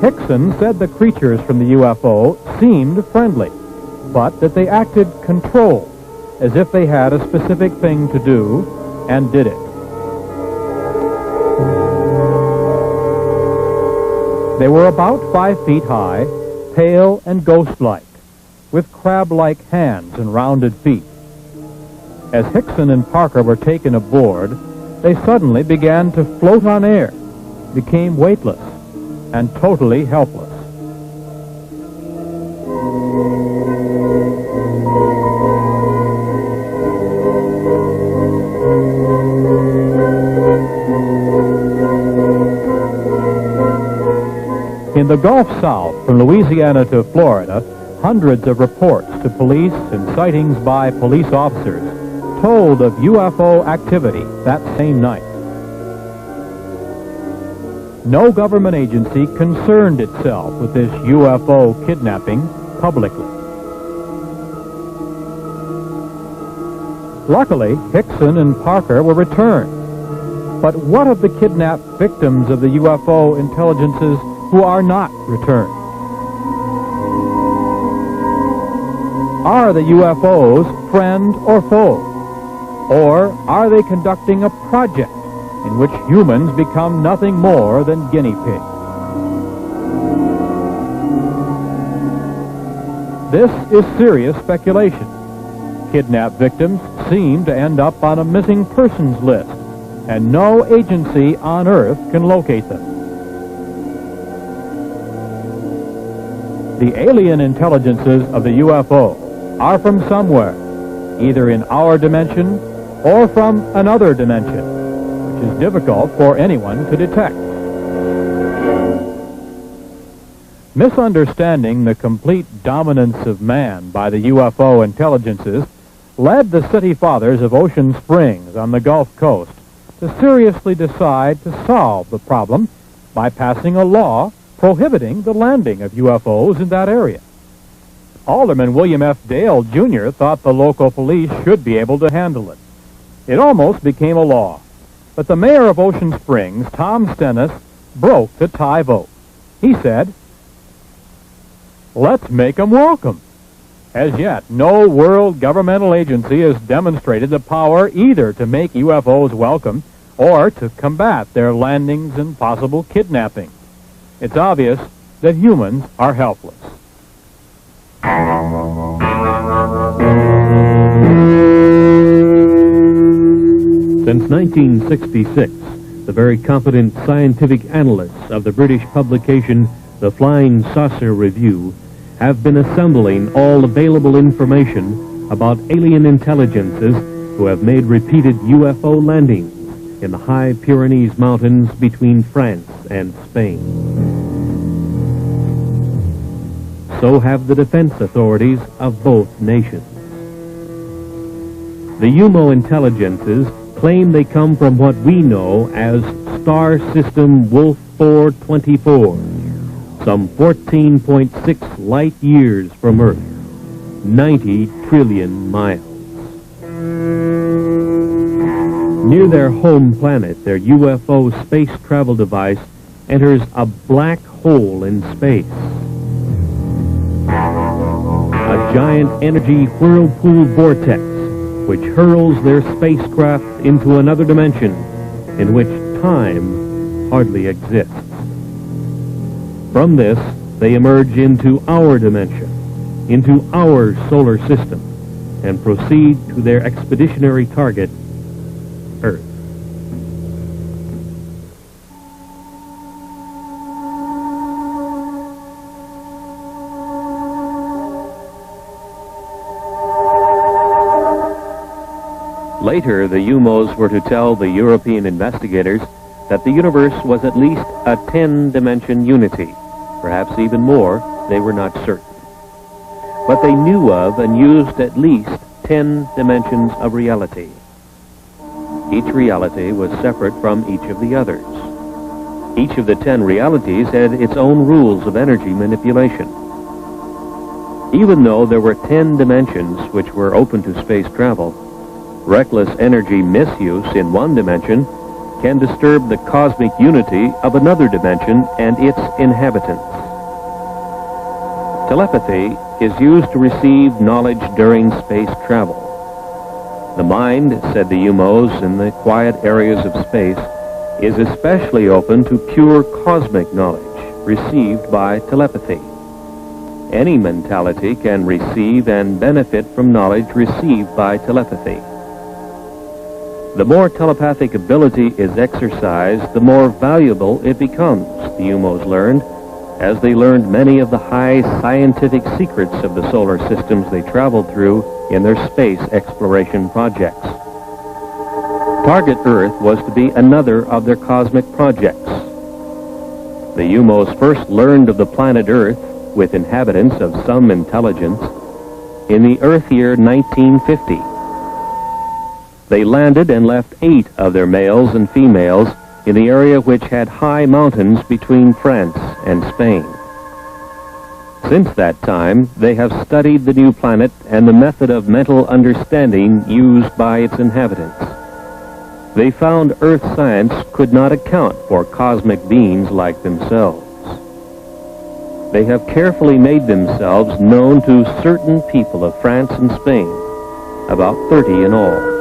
Hickson said the creatures from the UFO seemed friendly, but that they acted controlled, as if they had a specific thing to do, and did it. They were about 5 feet high, pale and ghost-like, with crab-like hands and rounded feet. As Hickson and Parker were taken aboard, they suddenly began to float on air, became weightless, and totally helpless. In the Gulf South, from Louisiana to Florida, hundreds of reports to police and sightings by police officers told of UFO activity that same night. No government agency concerned itself with this UFO kidnapping publicly. Luckily, Hickson and Parker were returned. But what of the kidnapped victims of the UFO intelligences who are not returned? Are the UFOs friend or foe? Or are they conducting a project in which humans become nothing more than guinea pigs? This is serious speculation. Kidnapped victims seem to end up on a missing persons list, and no agency on Earth can locate them. The alien intelligences of the UFO are from somewhere, either in our dimension or from another dimension, which is difficult for anyone to detect. Misunderstanding the complete dominance of man by the UFO intelligences led the city fathers of Ocean Springs on the Gulf Coast to seriously decide to solve the problem by passing a law prohibiting the landing of UFOs in that area. Alderman William F. Dale, Jr. thought the local police should be able to handle it. It almost became a law, but the mayor of Ocean Springs, Tom Stennis, broke the tie vote. He said, "Let's make them welcome." As yet, no world governmental agency has demonstrated the power either to make UFOs welcome or to combat their landings and possible kidnapping. It's obvious that humans are helpless. Since 1966, the very competent scientific analysts of the British publication The Flying Saucer Review have been assembling all available information about alien intelligences who have made repeated UFO landings in the high Pyrenees Mountains between France and Spain. So have the defense authorities of both nations. The UMO intelligences claim they come from what we know as Star System Wolf 424, some 14.6 light years from Earth, 90 trillion miles. Near their home planet, their UFO space travel device enters a black hole in space. A giant energy whirlpool vortex which hurls their spacecraft into another dimension in which time hardly exists. From this, they emerge into our dimension, into our solar system, and proceed to their expeditionary target, Earth. Later, the UFOs were to tell the European investigators that the universe was at least a 10-dimension unity. Perhaps even more, they were not certain. But they knew of and used at least 10 dimensions of reality. Each reality was separate from each of the others. Each of the 10 realities had its own rules of energy manipulation. Even though there were 10 dimensions which were open to space travel, reckless energy misuse in one dimension can disturb the cosmic unity of another dimension and its inhabitants. Telepathy is used to receive knowledge during space travel. The mind, said the UFOs in the quiet areas of space, is especially open to pure cosmic knowledge received by telepathy. Any mentality can receive and benefit from knowledge received by telepathy. The more telepathic ability is exercised, the more valuable it becomes, the UFOs learned, as they learned many of the high scientific secrets of the solar systems they traveled through in their space exploration projects. Target Earth was to be another of their cosmic projects. The UFOs first learned of the planet Earth, with inhabitants of some intelligence, in the Earth year 1950. They landed and left 8 of their males and females in the area which had high mountains between France and Spain. Since that time, they have studied the new planet and the method of mental understanding used by its inhabitants. They found Earth science could not account for cosmic beings like themselves. They have carefully made themselves known to certain people of France and Spain, about 30 in all.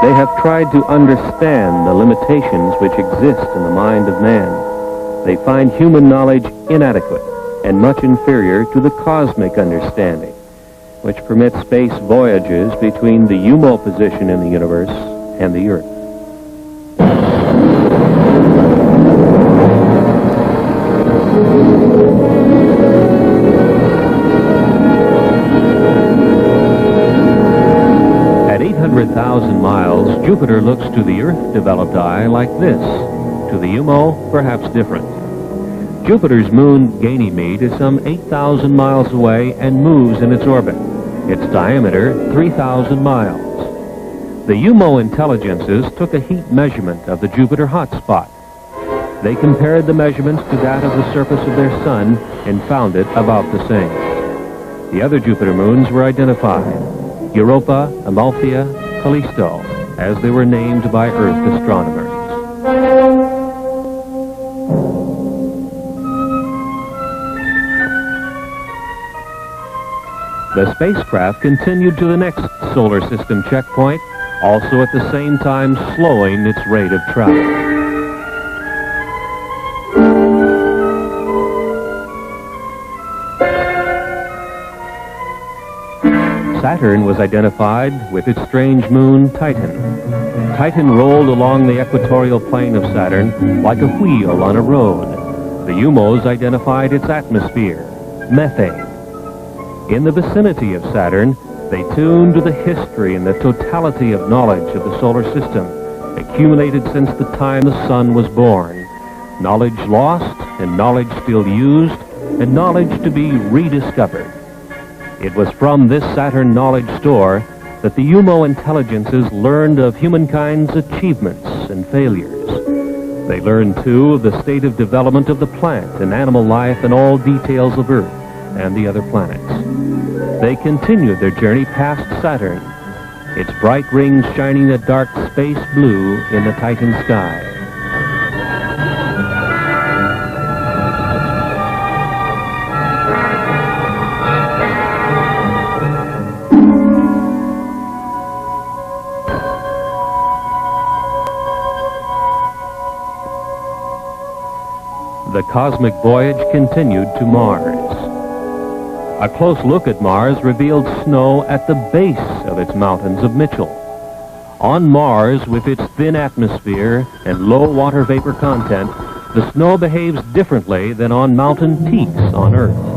They have tried to understand the limitations which exist in the mind of man. They find human knowledge inadequate and much inferior to the cosmic understanding, which permits space voyages between the UFO position in the universe and the Earth. At 800,000 miles, Jupiter looks to the Earth-developed eye like this. To the UFO, perhaps different. Jupiter's moon, Ganymede, is some 8,000 miles away and moves in its orbit. Its diameter, 3,000 miles. The UFO intelligences took a heat measurement of the Jupiter hotspot. They compared the measurements to that of the surface of their sun and found it about the same. The other Jupiter moons were identified: Europa, Amalthea, Callisto, as they were named by Earth astronomers. The spacecraft continued to the next solar system checkpoint, also at the same time slowing its rate of travel. Saturn was identified with its strange moon, Titan. Titan rolled along the equatorial plane of Saturn like a wheel on a road. The UFOs identified its atmosphere, methane. In the vicinity of Saturn, they tuned to the history and the totality of knowledge of the solar system, accumulated since the time the sun was born. Knowledge lost, and knowledge still used, and knowledge to be rediscovered. It was from this Saturn knowledge store that the UFO intelligences learned of humankind's achievements and failures. They learned, too, of the state of development of the plant and animal life and all details of Earth and the other planets. They continued their journey past Saturn, its bright rings shining a dark space blue in the Titan sky. The cosmic voyage continued to Mars. A close look at Mars revealed snow at the base of its mountains of Mitchell. On Mars, with its thin atmosphere and low water vapor content, the snow behaves differently than on mountain peaks on Earth.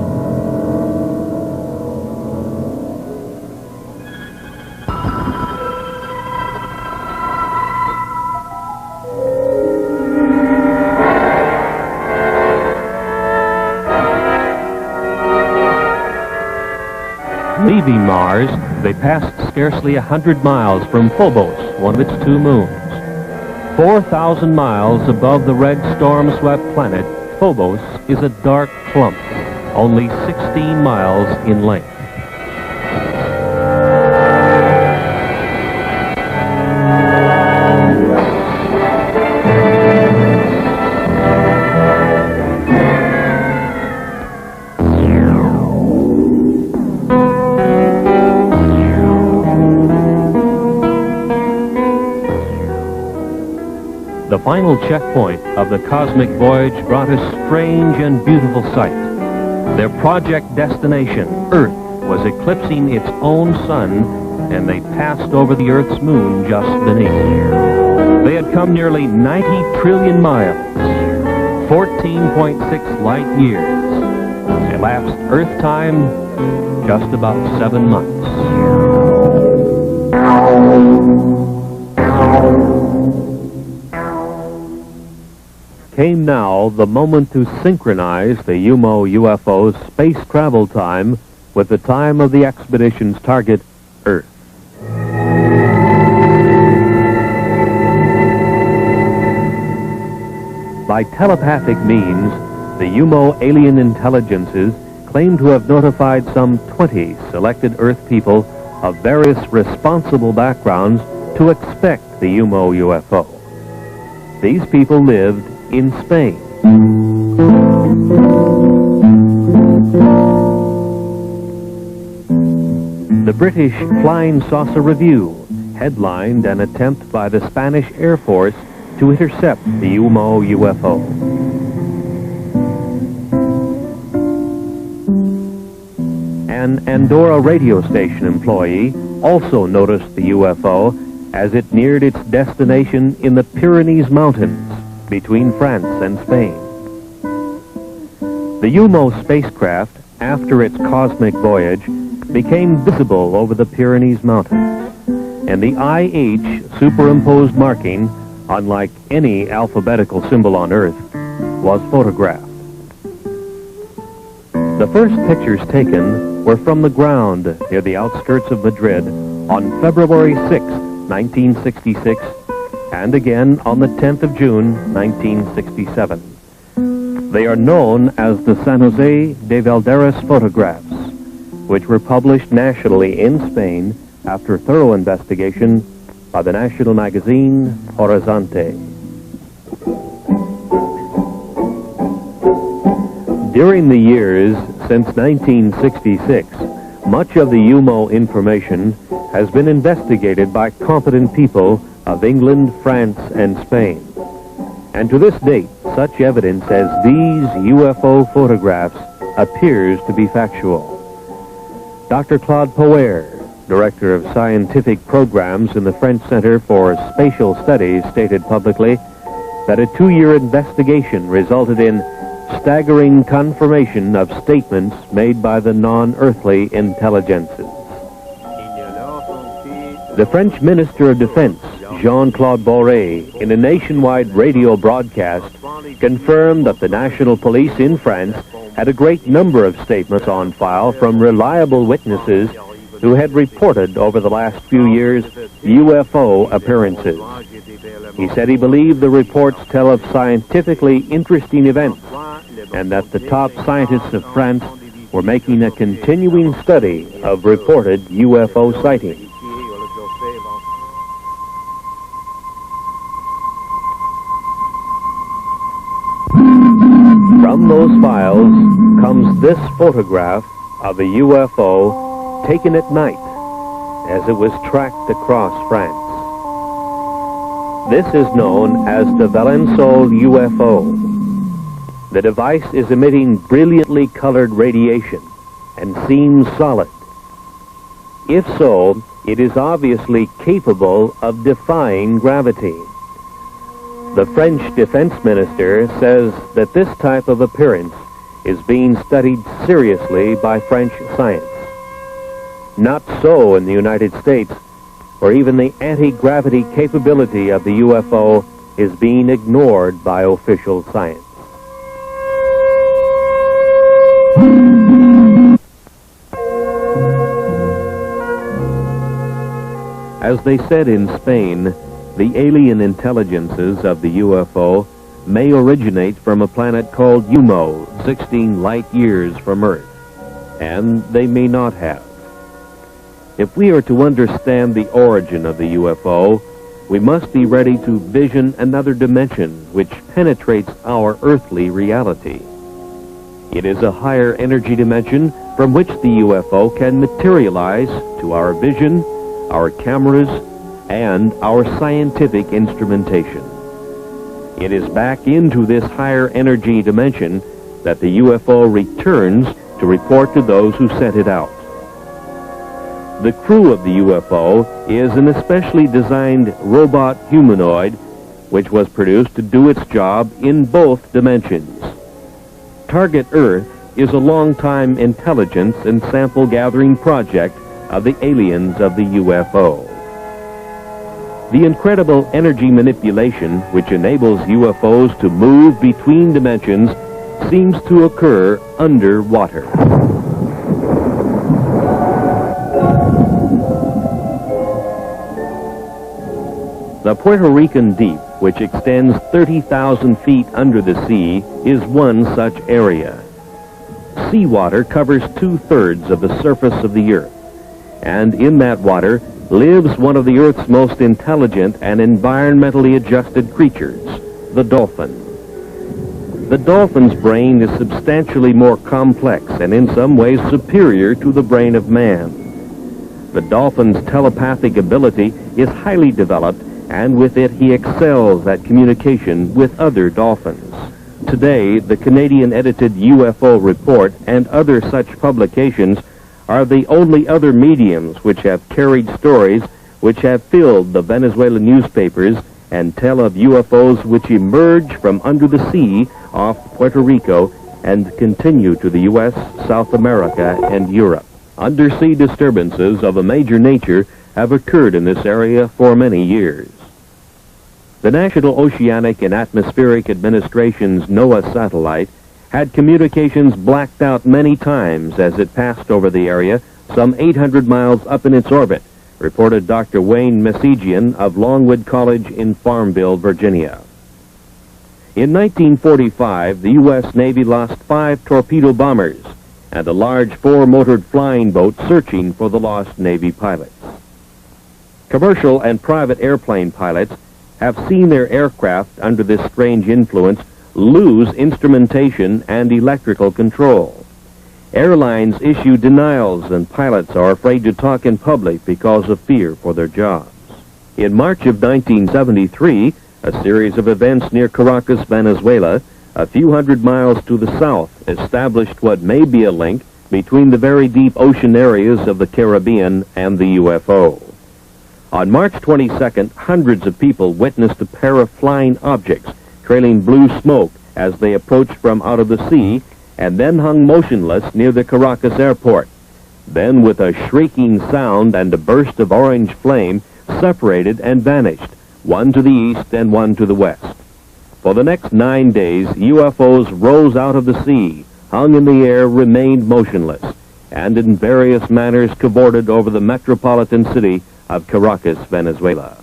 Leaving Mars, they passed scarcely 100 miles from Phobos, one of its 2 moons. 4,000 miles above the red storm-swept planet, Phobos is a dark clump, only 16 miles in length. The final checkpoint of the cosmic voyage brought a strange and beautiful sight. Their project destination, Earth, was eclipsing its own sun, and they passed over the Earth's moon just beneath. They had come nearly 90 trillion miles, 14.6 light years. Elapsed Earth time, just about 7 months. Came now the moment to synchronize the UFO's space travel time with the time of the expedition's target, Earth. By telepathic means, the UMO alien intelligences claim to have notified some 20 selected Earth people of various responsible backgrounds to expect the UFO. These people lived in Spain. The British Flying Saucer Review headlined an attempt by the Spanish Air Force to intercept the UFO. An Andorra radio station employee also noticed the UFO as it neared its destination in the Pyrenees Mountains between France and Spain. The UMO spacecraft, after its cosmic voyage, became visible over the Pyrenees Mountains, and the IH superimposed marking, unlike any alphabetical symbol on Earth, was photographed. The first pictures taken were from the ground near the outskirts of Madrid on February 6, 1966, and again on the 10th of June, 1967. They are known as the San Jose de Valderas photographs, which were published nationally in Spain after thorough investigation by the national magazine Horizonte. During the years since 1966, much of the UMO information has been investigated by competent people of England, France, and Spain. And to this date, such evidence as these UFO photographs appears to be factual. Dr. Claude Poer, Director of Scientific Programs in the French Center for Spatial Studies, stated publicly that a 2-year investigation resulted in staggering confirmation of statements made by the non-earthly intelligences. The French Minister of Defense, Jean-Claude Boré, in a nationwide radio broadcast, confirmed that the national police in France had a great number of statements on file from reliable witnesses who had reported over the last few years UFO appearances. He said he believed the reports tell of scientifically interesting events and that the top scientists of France were making a continuing study of reported UFO sightings. From those files comes this photograph of a UFO taken at night as it was tracked across France. This is known as the Valençol UFO. The device is emitting brilliantly colored radiation, and seems solid. If so, it is obviously capable of defying gravity. The French defense minister says that this type of appearance is being studied seriously by French science. Not so in the United States, where even the anti-gravity capability of the UFO is being ignored by official science. As they said in Spain, the alien intelligences of the UFO may originate from a planet called Umo, 16 light years from Earth, and they may not have. If we are to understand the origin of the UFO, we must be ready to vision another dimension which penetrates our earthly reality. It is a higher energy dimension from which the UFO can materialize to our vision, our cameras, and our scientific instrumentation. It is back into this higher energy dimension that the UFO returns to report to those who sent it out. The crew of the UFO is an especially designed robot humanoid which was produced to do its job in both dimensions. Target Earth is a long-time intelligence and sample gathering project of the aliens of the UFO. The incredible energy manipulation which enables UFOs to move between dimensions seems to occur underwater. The Puerto Rican Deep, which extends 30,000 feet under the sea, is one such area. Seawater covers 2/3 of the surface of the Earth, and in that water lives one of the Earth's most intelligent and environmentally adjusted creatures, the dolphin. The dolphin's brain is substantially more complex and in some ways superior to the brain of man. The dolphin's telepathic ability is highly developed, and with it he excels at communication with other dolphins. Today, the Canadian-edited UFO report and other such publications are the only other mediums which have carried stories which have filled the Venezuelan newspapers and tell of UFOs which emerge from under the sea off Puerto Rico and continue to the U.S., South America, and Europe. Undersea disturbances of a major nature have occurred in this area for many years. The National Oceanic and Atmospheric Administration's NOAA satellite had communications blacked out many times as it passed over the area, some 800 miles up in its orbit, reported Dr. Wayne Messigian of Longwood College in Farmville, Virginia. In 1945, the U.S. Navy lost 5 torpedo bombers and a large 4-motored flying boat searching for the lost Navy pilots. Commercial and private airplane pilots have seen their aircraft under this strange influence lose instrumentation and electrical control. Airlines issue denials and pilots are afraid to talk in public because of fear for their jobs. In March of 1973, a series of events near Caracas, Venezuela, a few hundred miles to the south, established what may be a link between the very deep ocean areas of the Caribbean and the UFO. On March 22nd, hundreds of people witnessed a pair of flying objects trailing blue smoke as they approached from out of the sea and then hung motionless near the Caracas airport. Then, with a shrieking sound and a burst of orange flame, separated and vanished, one to the east and one to the west. For the next 9 days, UFOs rose out of the sea, hung in the air, remained motionless, and in various manners cavorted over the metropolitan city of Caracas, Venezuela.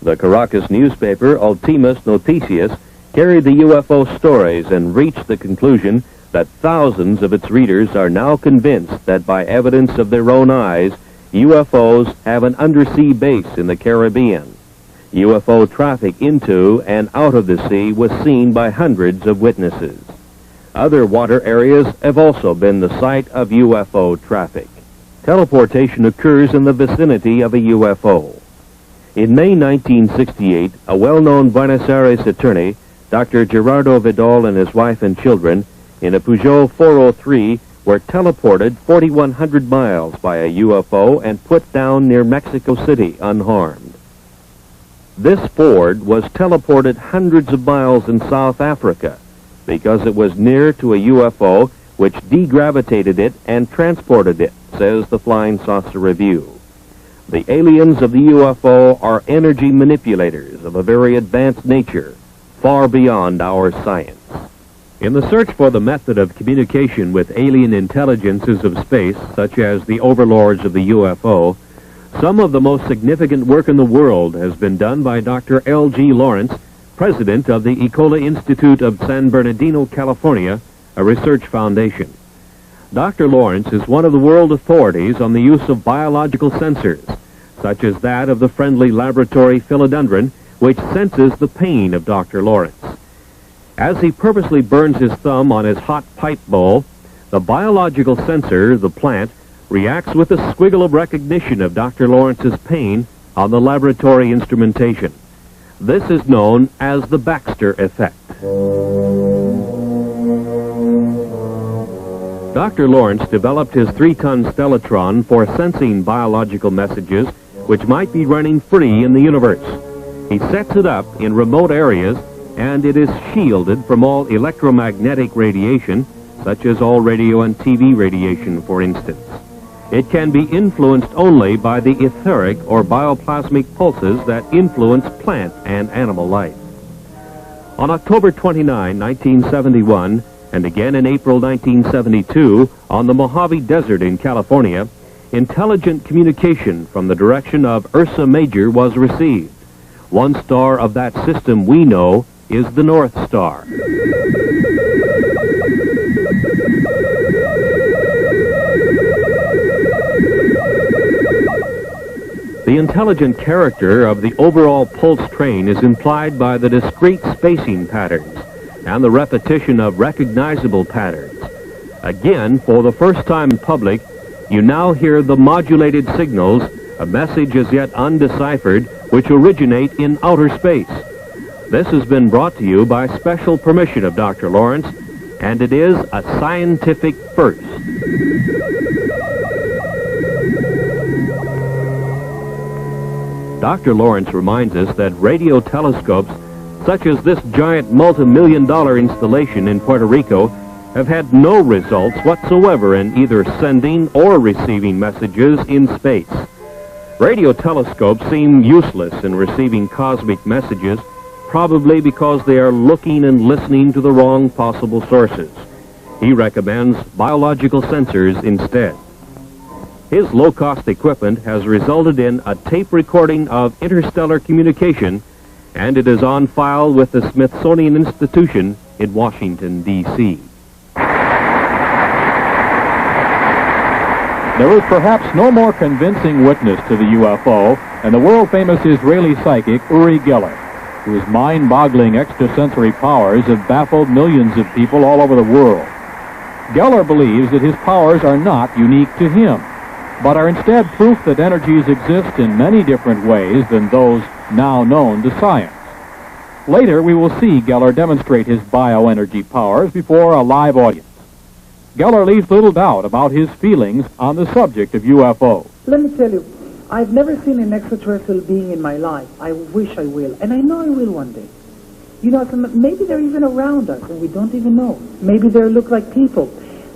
The Caracas newspaper, Ultimas Noticias, carried the UFO stories and reached the conclusion that thousands of its readers are now convinced that by evidence of their own eyes, UFOs have an undersea base in the Caribbean. UFO traffic into and out of the sea was seen by hundreds of witnesses. Other water areas have also been the site of UFO traffic. Teleportation occurs in the vicinity of a UFO. In May 1968, a well-known Buenos Aires attorney, Dr. Gerardo Vidal, and his wife and children, in a Peugeot 403, were teleported 4,100 miles by a UFO and put down near Mexico City unharmed. This Ford was teleported hundreds of miles in South Africa because it was near to a UFO which degravitated it and transported it, says the Flying Saucer Review. The aliens of the UFO are energy manipulators of a very advanced nature, far beyond our science. In the search for the method of communication with alien intelligences of space, such as the overlords of the UFO, some of the most significant work in the world has been done by Dr. L.G. Lawrence, president of the Ecola Institute of San Bernardino, California, a research foundation. Dr. Lawrence is one of the world authorities on the use of biological sensors, such as that of the friendly laboratory philodendron, which senses the pain of Dr. Lawrence. As he purposely burns his thumb on his hot pipe bowl, the biological sensor, the plant, reacts with a squiggle of recognition of Dr. Lawrence's pain on the laboratory instrumentation. This is known as the Baxter effect. Dr. Lawrence developed his 3-ton stellatron for sensing biological messages which might be running free in the universe. He sets it up in remote areas, and it is shielded from all electromagnetic radiation, such as all radio and TV radiation, for instance. It can be influenced only by the etheric or bioplasmic pulses that influence plant and animal life. On October 29, 1971, and again in April 1972, on the Mojave Desert in California, intelligent communication from the direction of Ursa Major was received. One star of that system we know is the North Star. The intelligent character of the overall pulse train is implied by the discrete spacing patterns and the repetition of recognizable patterns. Again, for the first time in public, you now hear the modulated signals, a message as yet undeciphered, which originate in outer space. This has been brought to you by special permission of Dr. Lawrence, and it is a scientific first. Dr. Lawrence reminds us that radio telescopes, such as this giant multi-million-dollar installation in Puerto Rico, have had no results whatsoever in either sending or receiving messages in space. Radio telescopes seem useless in receiving cosmic messages, probably because they are looking and listening to the wrong possible sources. He recommends biological sensors instead. His low-cost equipment has resulted in a tape recording of interstellar communication, and it is on file with the Smithsonian Institution in Washington, D.C. There is perhaps no more convincing witness to the UFO than the world-famous Israeli psychic Uri Geller, whose mind-boggling extrasensory powers have baffled millions of people all over the world. Geller believes that his powers are not unique to him, but are instead proof that energies exist in many different ways than those now known to science. Later, we will see Geller demonstrate his bioenergy powers before a live audience. Geller leaves little doubt about his feelings on the subject of UFOs. Let me tell you, I've never seen an extraterrestrial being in my life. I wish I will, and I know I will one day. You know, maybe they're even around us, and we don't even know. Maybe they look like people.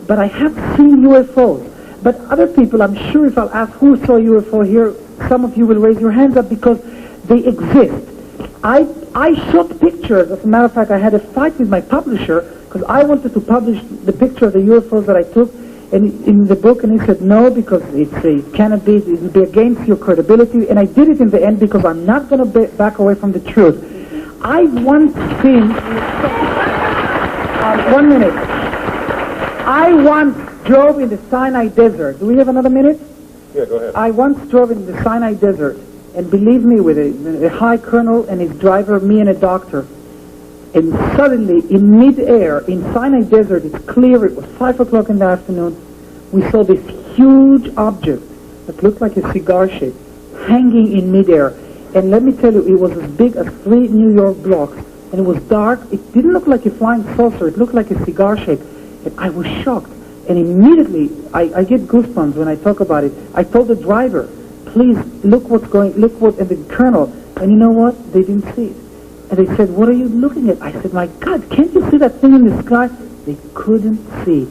But I have seen UFOs. But other people, I'm sure if I'll ask who saw UFO here, some of you will raise your hands up because they exist. I shot pictures. As a matter of fact, I had a fight with my publisher because I wanted to publish the picture of the UFOs that I took in the book, and he said no because it cannot be, it will be against your credibility. And I did it in the end because I'm not going to back away from the truth. I once seen, 1 minute. I once drove in the Sinai Desert. Do we have another minute? Yeah, go ahead. I once drove in the Sinai Desert, and believe me, with a high colonel and his driver, me and a doctor. And suddenly, in mid-air, in Sinai Desert, it's clear, it was 5 o'clock in the afternoon, we saw this huge object that looked like a cigar shape hanging in mid-air. And let me tell you, it was as big as 3 New York blocks, and it was dark. It didn't look like a flying saucer, it looked like a cigar shape. And I was shocked. And immediately, I get goosebumps when I talk about it. I told the driver, please, look what, and the colonel, and you know what? They didn't see it. And they said, what are you looking at? I said, my God, can't you see that thing in the sky? They couldn't see it.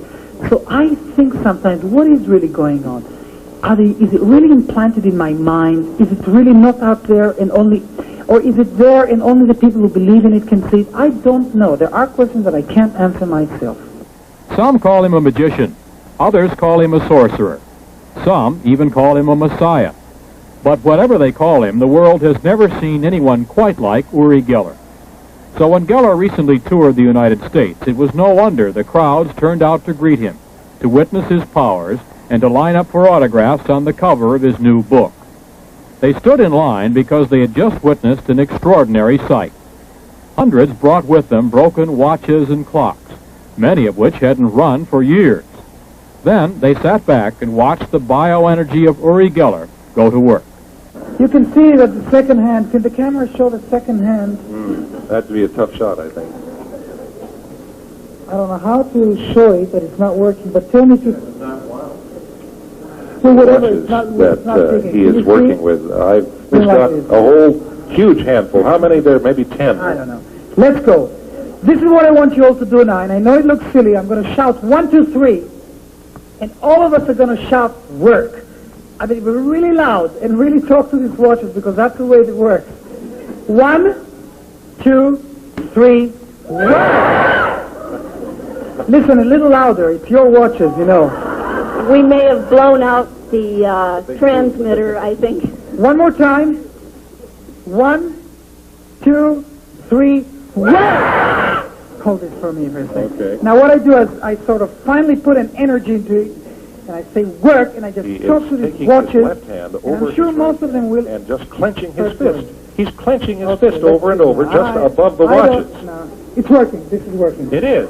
So I think sometimes, what is really going on? Is it really implanted in my mind? Is it really not out there and only, or is it there and only the people who believe in it can see it? I don't know. There are questions that I can't answer myself. Some call him a magician. Others call him a sorcerer. Some even call him a messiah. But whatever they call him, the world has never seen anyone quite like Uri Geller. So when Geller recently toured the United States, it was no wonder the crowds turned out to greet him, to witness his powers, and to line up for autographs on the cover of his new book. They stood in line because they had just witnessed an extraordinary sight. Hundreds brought with them broken watches and clocks, many of which hadn't run for years. Then they sat back and watched the bioenergy of Uri Geller go to work. You can see that the second hand, can the camera show the second hand? That'd be a tough shot, I think. I don't know how to show it, that it's not working, but tell me to... Well, whatever, it's not digging. He is working with. He's got a whole huge handful. How many there? Maybe 10. I don't know. Let's go. This is what I want you all to do now, and I know it looks silly. I'm going to shout 1, 2, 3, and all of us are going to shout work. I mean, we're really loud and really talk to these watches because that's the way it works. 1, 2, 3, work! Listen a little louder. It's your watches, you know. We may have blown out the transmitter, I think. One more time. 1, 2, 3, work! Hold it for me for a second. Okay. Now what I do is I sort of finally put an energy into it, and I say work, and I just talk to these watches. His left hand over and I'm sure most of them will. And just clenching his fist. He's clenching his fist over and over, just above the watches. It's working. This is working. It is.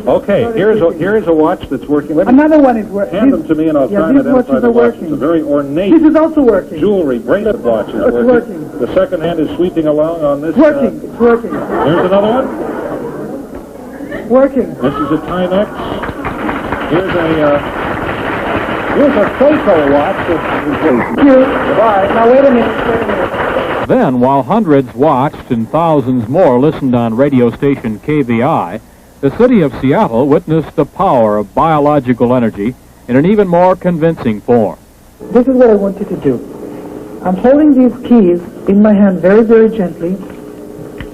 Okay, here's a watch that's working. Another one is working. Hand them to me and I'll try and identify the watch. It's a very ornate. This is also working. Jewelry, bracelet watch is working. The second hand is sweeping along on this. It's working. It's working. Here's another one. Working. This is a Timex. Here's a Seiko watch. Goodbye. Now wait a minute. Then, while hundreds watched and thousands more listened on radio station KVI, the city of Seattle witnessed the power of biological energy in an even more convincing form. This is what I want you to do. I'm holding these keys in my hand very, very gently.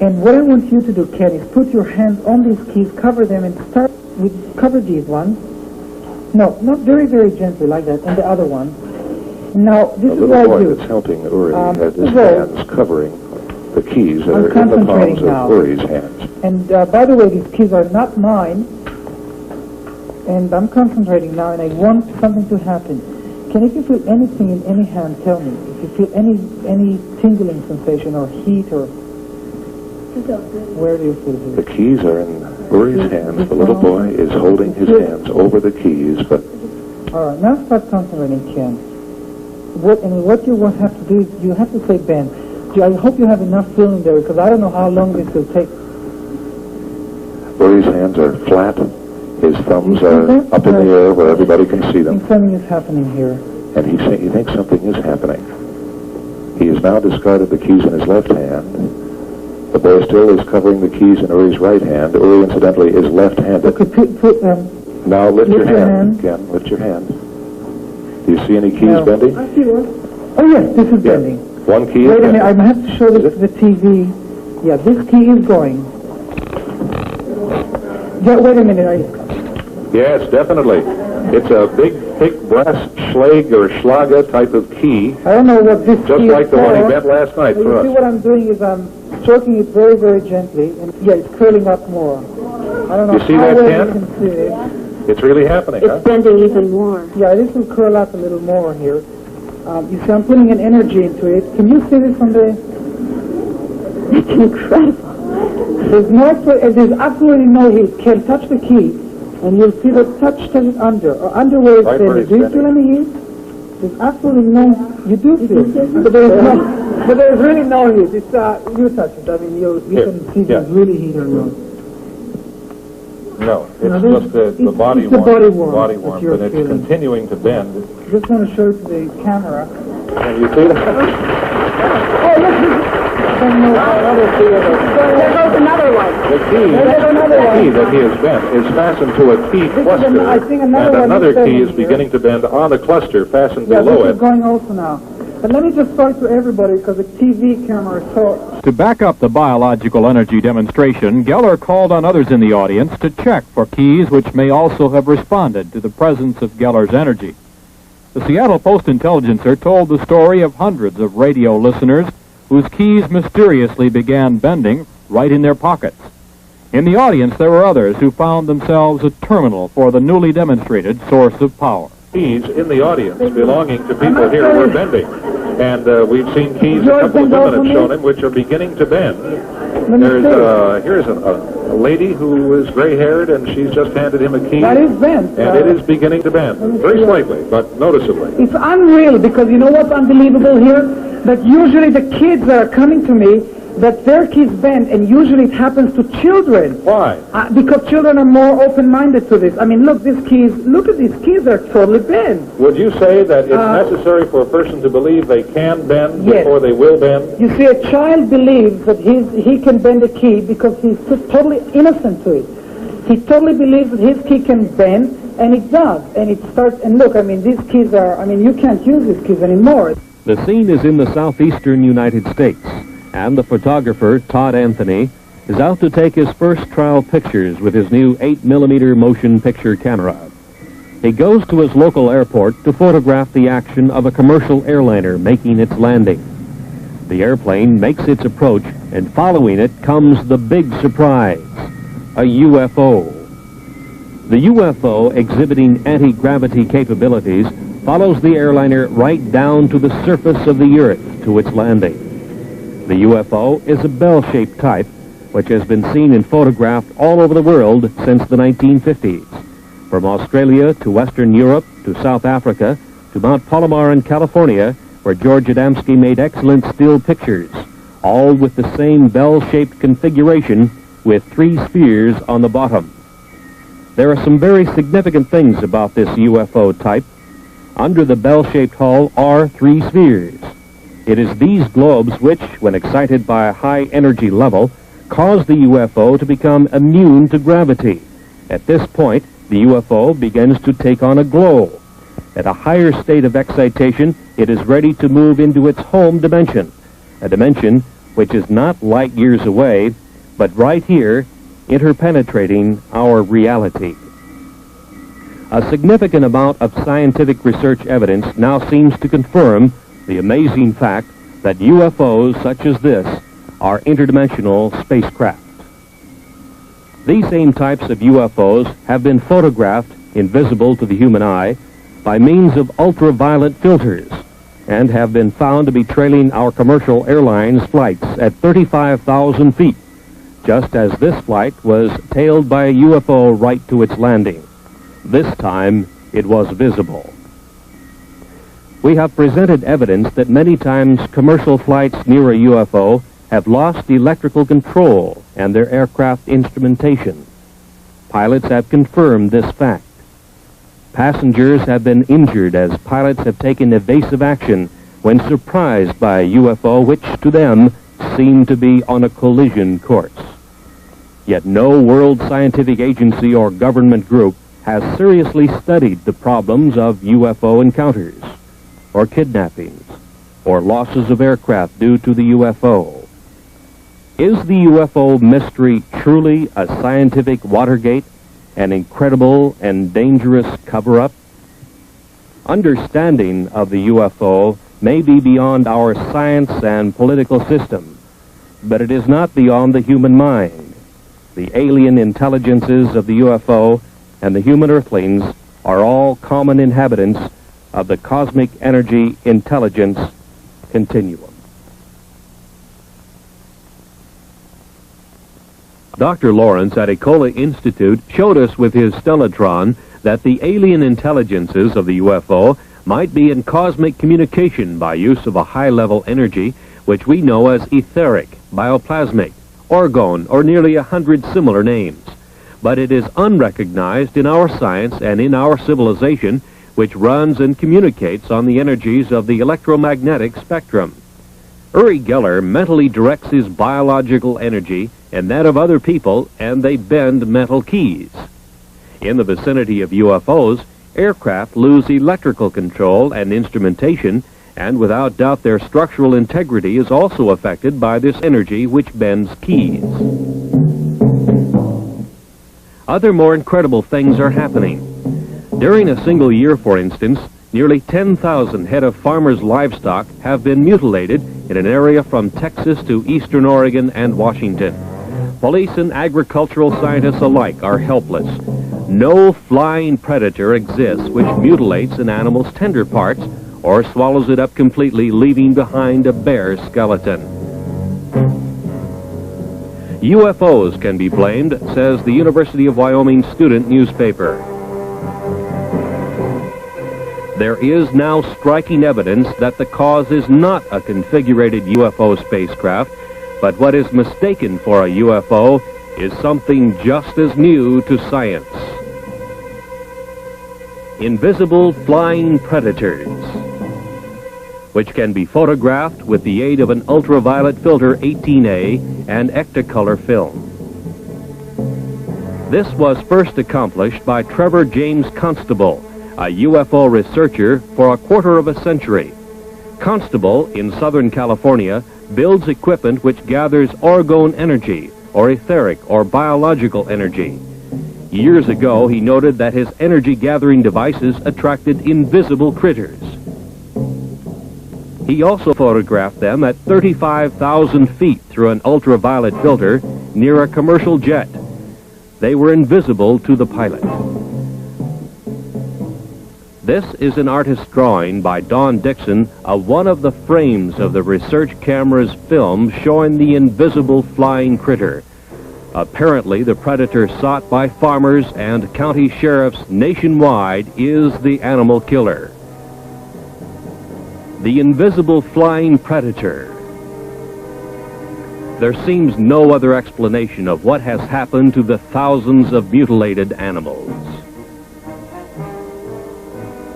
And what I want you to do, Ken, is put your hands on these keys, cover them, and cover these ones. No, not very, very gently like that, and the other one. Now, this is what I do. The little boy that's helping Uri has his hands covering the keys that are in the palms of Uri's hands. And by the way, these keys are not mine. And I'm concentrating now, and I want something to happen. Can if you feel anything in any hand, tell me. If you feel any tingling sensation or heat or... Where do you feel it? The keys are in Uri's hands. The little boy is holding his hands over the keys, but... All right, now start concentrating, Ken. What you will have to do is you have to say, Ben, I hope you have enough feeling there because I don't know how long this will take. Uri's hands are flat. His thumbs are up in the air where everybody can see them. Something is happening here. And he thinks something is happening. He has now discarded the keys in his left hand. The boy still is covering the keys in Uri's right hand. Uri, incidentally, is left-handed. Now lift your hand, Ken. Lift your hand. Do you see any keys bending? I see one. Oh, yes, this is bending. One key is Wait a minute, I have to show this to the TV. Yeah, this key is going. Yeah, wait a minute. Yes, definitely. It's a big, thick brass Schlag or Schlager type of key. I don't know what this key is. Just like the one he bent last night for us. You see what I'm doing is I'm stroking it very, very gently. And yeah, it's curling up more. I don't know you see how that, well Ken? you can see it. It's really happening, It's bending even more. Yeah, this will curl up a little more here. You see, I'm putting an energy into it. Can you see this from the... It's incredible. There's absolutely no heat. Ken, touch the key, and you'll see the touch it under, or under where it's bending. Do you feel any heat? There's absolutely no... You do feel it. But there's really no heat. It's, you touch it. I mean, you can see there's really heat or not. No, it's No, just the body it's the warmth. body warmth that you're but it's feeling. continuing to bend. Just going to show it to the camera. Can you see that? Oh, look! There goes another one. The key that he has bent is fastened to a key cluster, I think and another one another is key is here. beginning to bend on the cluster fastened Yeah, below this is it. going also now. But let me just show it to everybody because the TV camera is so... To back up the biological energy demonstration, Geller called on others in the audience to check for keys which may also have responded to the presence of Geller's energy. The Seattle Post-Intelligencer told the story of hundreds of radio listeners whose keys mysteriously began bending right in their pockets. In the audience, there were others who found themselves a terminal for the newly demonstrated source of power. Keys in the audience belonging to people here were bending. And we've seen keys, a couple of women have shown him, which are beginning to bend. Here's a lady who is gray-haired, and she's just handed him a key. That is bent. And it is beginning to bend. Very slightly, but noticeably. It's unreal because you know what's unbelievable here? That usually the kids that are coming to me, that their keys bend, and usually it happens to children. Why? Because children are more open-minded to this. I mean, look, look at these keys, they're totally bent. Would you say that it's necessary for a person to believe they can bend before they will bend? You see, a child believes that he can bend a key because he's totally innocent to it. He totally believes that his key can bend, and it does. And it starts, and look, I mean, these keys are, I mean, you can't use these keys anymore. The scene is in the southeastern United States, and the photographer, Todd Anthony, is out to take his first trial pictures with his new 8mm motion picture camera. He goes to his local airport to photograph the action of a commercial airliner making its landing. The airplane makes its approach, and following it comes the big surprise, a UFO. The UFO, exhibiting anti-gravity capabilities, follows the airliner right down to the surface of the Earth to its landing. The UFO is a bell-shaped type, which has been seen and photographed all over the world since the 1950s. From Australia to Western Europe to South Africa to Mount Palomar in California, where George Adamski made excellent still pictures, all with the same bell-shaped configuration with 3 spheres on the bottom. There are some very significant things about this UFO type. Under the bell-shaped hull are 3 spheres. It is these globes which, when excited by a high energy level, cause the UFO to become immune to gravity. At this point, the UFO begins to take on a glow. At a higher state of excitation, it is ready to move into its home dimension, a dimension which is not light years away, but right here, interpenetrating our reality. A significant amount of scientific research evidence now seems to confirm the amazing fact that UFOs such as this are interdimensional spacecraft. These same types of UFOs have been photographed, invisible to the human eye, by means of ultraviolet filters, and have been found to be trailing our commercial airlines flights at 35,000 feet, just as this flight was tailed by a UFO right to its landing. This time, it was visible. We have presented evidence that many times commercial flights near a UFO have lost electrical control and their aircraft instrumentation. Pilots have confirmed this fact. Passengers have been injured as pilots have taken evasive action when surprised by a UFO which to them seemed to be on a collision course. Yet no world scientific agency or government group has seriously studied the problems of UFO encounters, or kidnappings, or losses of aircraft due to the UFO. Is the UFO mystery truly a scientific Watergate, an incredible and dangerous cover-up? Understanding of the UFO may be beyond our science and political system, but it is not beyond the human mind. The alien intelligences of the UFO and the human earthlings are all common inhabitants of the cosmic energy intelligence continuum. Dr. Lawrence at Ecola Institute showed us with his stellatron that the alien intelligences of the UFO might be in cosmic communication by use of a high-level energy which we know as etheric, bioplasmic, orgone, or nearly 100 similar names. but it is unrecognized in our science and in our civilization, which runs and communicates on the energies of the electromagnetic spectrum. Uri Geller mentally directs his biological energy and that of other people, and they bend metal keys. In the vicinity of UFOs, aircraft lose electrical control and instrumentation, and without doubt their structural integrity is also affected by this energy which bends keys. Other more incredible things are happening. During a single year, for instance, nearly 10,000 head of farmers' livestock have been mutilated in an area from Texas to eastern Oregon and Washington. Police and agricultural scientists alike are helpless. No flying predator exists which mutilates an animal's tender parts or swallows it up completely, leaving behind a bare skeleton. UFOs can be blamed, says the University of Wyoming student newspaper. There is now striking evidence that the cause is not a configurated UFO spacecraft, but what is mistaken for a UFO is something just as new to science. Invisible flying predators, which can be photographed with the aid of an ultraviolet filter 18A and Ectacolor film. This was first accomplished by Trevor James Constable, a UFO researcher for a quarter of a century. Constable, in Southern California, builds equipment which gathers orgone energy, or etheric or biological energy. Years ago, he noted that his energy-gathering devices attracted invisible critters. He also photographed them at 35,000 feet through an ultraviolet filter near a commercial jet. They were invisible to the pilot. This is an artist's drawing by Don Dixon of one of the frames of the research camera's film showing the invisible flying critter. Apparently, the predator sought by farmers and county sheriffs nationwide is the animal killer. The invisible flying predator. There seems no other explanation of what has happened to the thousands of mutilated animals.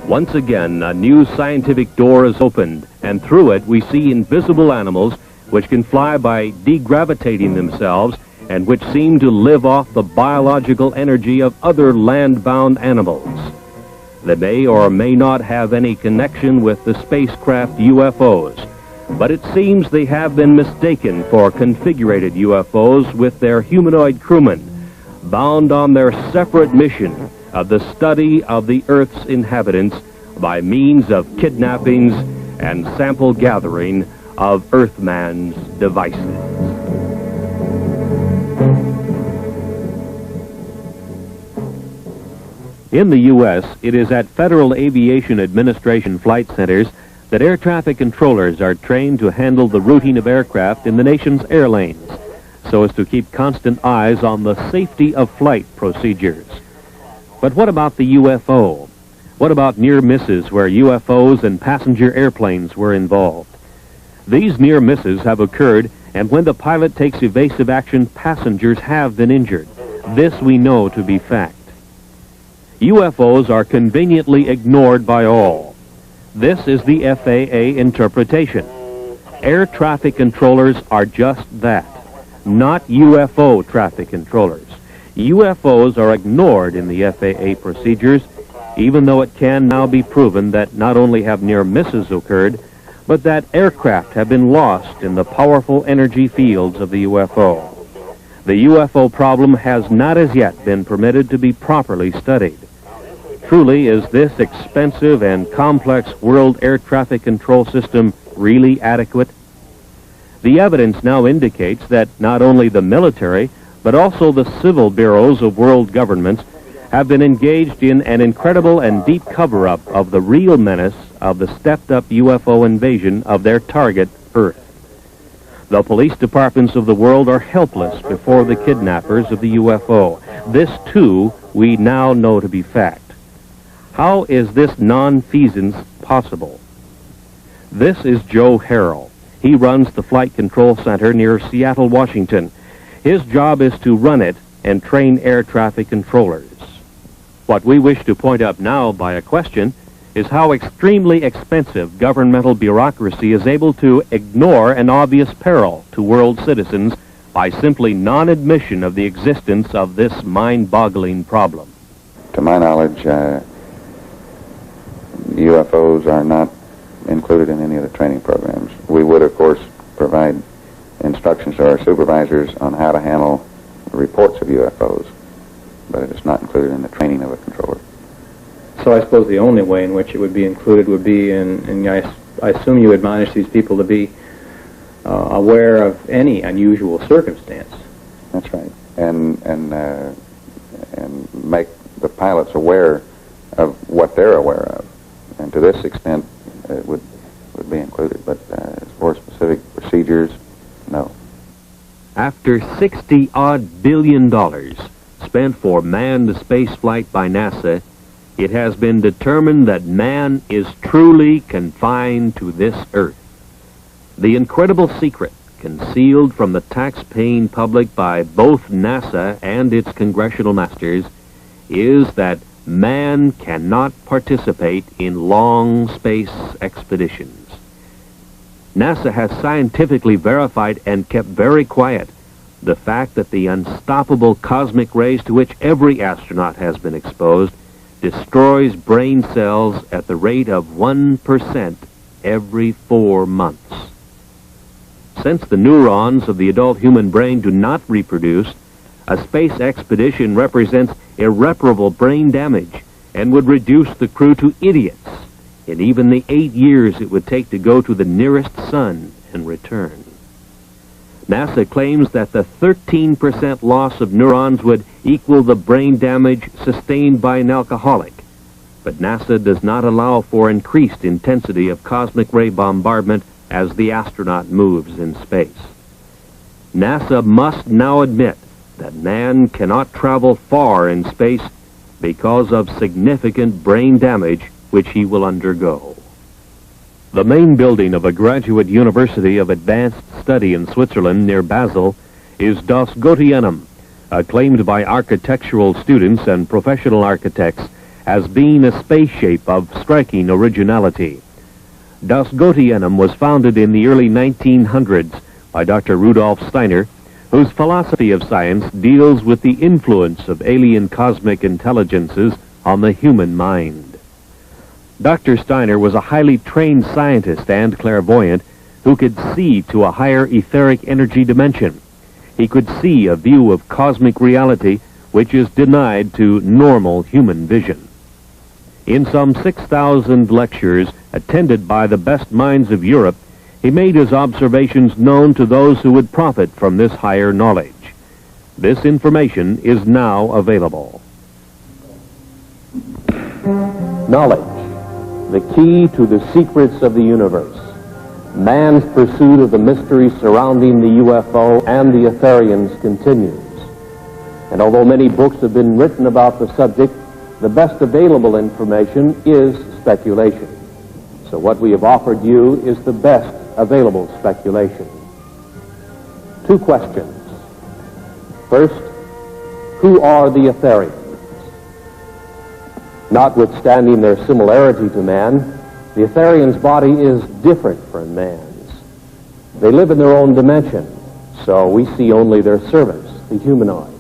Once again, a new scientific door is opened, and through it we see invisible animals which can fly by degravitating themselves and which seem to live off the biological energy of other land-bound animals. They may or may not have any connection with the spacecraft UFOs, but it seems they have been mistaken for configurated UFOs with their humanoid crewmen, bound on their separate mission of the study of the Earth's inhabitants by means of kidnappings and sample gathering of Earthman's devices. In the U.S., it is at Federal Aviation Administration flight centers that air traffic controllers are trained to handle the routing of aircraft in the nation's air lanes, so as to keep constant eyes on the safety of flight procedures. But what about the UFO? What about near misses where UFOs and passenger airplanes were involved? These near misses have occurred, and when the pilot takes evasive action, passengers have been injured. This we know to be fact. UFOs are conveniently ignored by all. This is the FAA interpretation. Air traffic controllers are just that, not UFO traffic controllers. UFOs are ignored in the FAA procedures, even though it can now be proven that not only have near misses occurred, but that aircraft have been lost in the powerful energy fields of the UFO. The UFO problem has not as yet been permitted to be properly studied. Truly, is this expensive and complex world air traffic control system really adequate? The evidence now indicates that not only the military, but also the civil bureaus of world governments have been engaged in an incredible and deep cover-up of the real menace of the stepped-up UFO invasion of their target, Earth. The police departments of the world are helpless before the kidnappers of the UFO. This, too, we now know to be fact. How is this nonfeasance possible? This is Joe Harrell. He runs the Flight Control Center near Seattle, Washington. His job is to run it and train air traffic controllers. What we wish to point out now by a question is how extremely expensive governmental bureaucracy is able to ignore an obvious peril to world citizens by simply non-admission of the existence of this mind-boggling problem. To my knowledge, UFOs are not included in any of the training programs. We would, of course, provide instructions to our supervisors on how to handle reports of UFOs, but it is not included in the training of a controller. So I suppose the only way in which it would be included would be in I assume you admonish these people to be aware of any unusual circumstance. That's right, and make the pilots aware of what they're aware of, and to this extent it would be included. But as for specific procedures, no. After $60-odd billion spent for manned spaceflight by NASA, it has been determined that man is truly confined to this Earth. The incredible secret concealed from the tax-paying public by both NASA and its congressional masters is that man cannot participate in long space expeditions. NASA has scientifically verified and kept very quiet the fact that the unstoppable cosmic rays to which every astronaut has been exposed destroys brain cells at the rate of 1% every 4 months. Since the neurons of the adult human brain do not reproduce, a space expedition represents irreparable brain damage and would reduce the crew to idiots in even the 8 years it would take to go to the nearest sun and return. NASA claims that the 13% loss of neurons would equal the brain damage sustained by an alcoholic, but NASA does not allow for increased intensity of cosmic ray bombardment as the astronaut moves in space. NASA must now admit that man cannot travel far in space because of significant brain damage which he will undergo. The main building of a graduate university of advanced study in Switzerland near Basel is Das Goetheanum, acclaimed by architectural students and professional architects as being a space shape of striking originality. Das Goetheanum was founded in the early 1900s by Dr. Rudolf Steiner, whose philosophy of science deals with the influence of alien cosmic intelligences on the human mind. Dr. Steiner was a highly trained scientist and clairvoyant who could see to a higher etheric energy dimension. He could see a view of cosmic reality which is denied to normal human vision. In some 6,000 lectures attended by the best minds of Europe, he made his observations known to those who would profit from this higher knowledge. This information is now available. Knowledge, the key to the secrets of the universe. Man's pursuit of the mystery surrounding the UFO and the Etherians continues. And although many books have been written about the subject, the best available information is speculation. So what we have offered you is the best available speculation. 2 questions. First, who are the Etherians? Notwithstanding their similarity to man, the Etherians' body is different from man's. They live in their own dimension, so we see only their servants, the humanoids.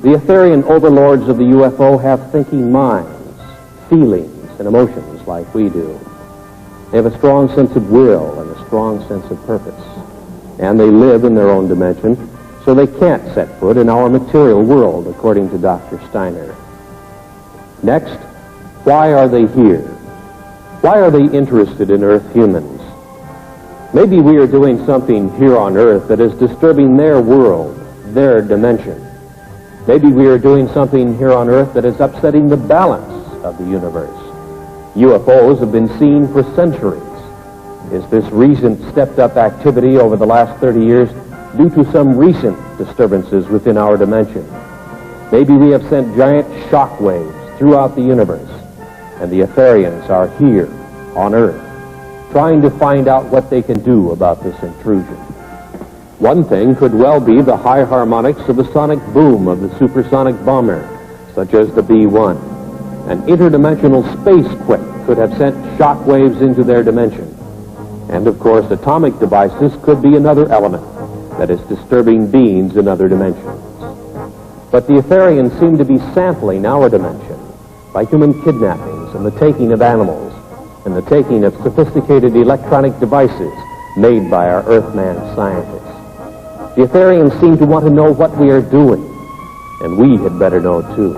The Etherian overlords of the UFO have thinking minds, feelings, and emotions like we do. They have a strong sense of will and a strong sense of purpose. And they live in their own dimension, so they can't set foot in our material world, according to Dr. Steiner. Next, why are they here? Why are they interested in Earth humans? Maybe we are doing something here on Earth that is disturbing their world, their dimension. Maybe we are doing something here on Earth that is upsetting the balance of the universe. UFOs have been seen for centuries. Is this recent stepped-up activity over the last 30 years due to some recent disturbances within our dimension? Maybe we have sent giant shock waves throughout the universe, and the Etherians are here on Earth, trying to find out what they can do about this intrusion. One thing could well be the high harmonics of the sonic boom of the supersonic bomber, such as the B-1. An interdimensional space quake could have sent shock waves into their dimension. And of course, atomic devices could be another element that is disturbing beings in other dimensions. But the Etherians seem to be sampling our dimension by human kidnappings and the taking of animals and the taking of sophisticated electronic devices made by our Earthman scientists. The Etherians seem to want to know what we are doing, and we had better know too.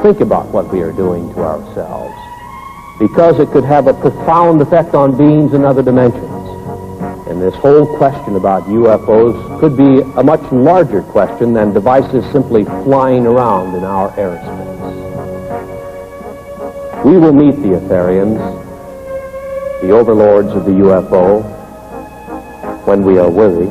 Think about what we are doing to ourselves, because it could have a profound effect on beings in other dimensions. And this whole question about UFOs could be a much larger question than devices simply flying around in our airspace. We will meet the Etherians, the overlords of the UFO, when we are worthy.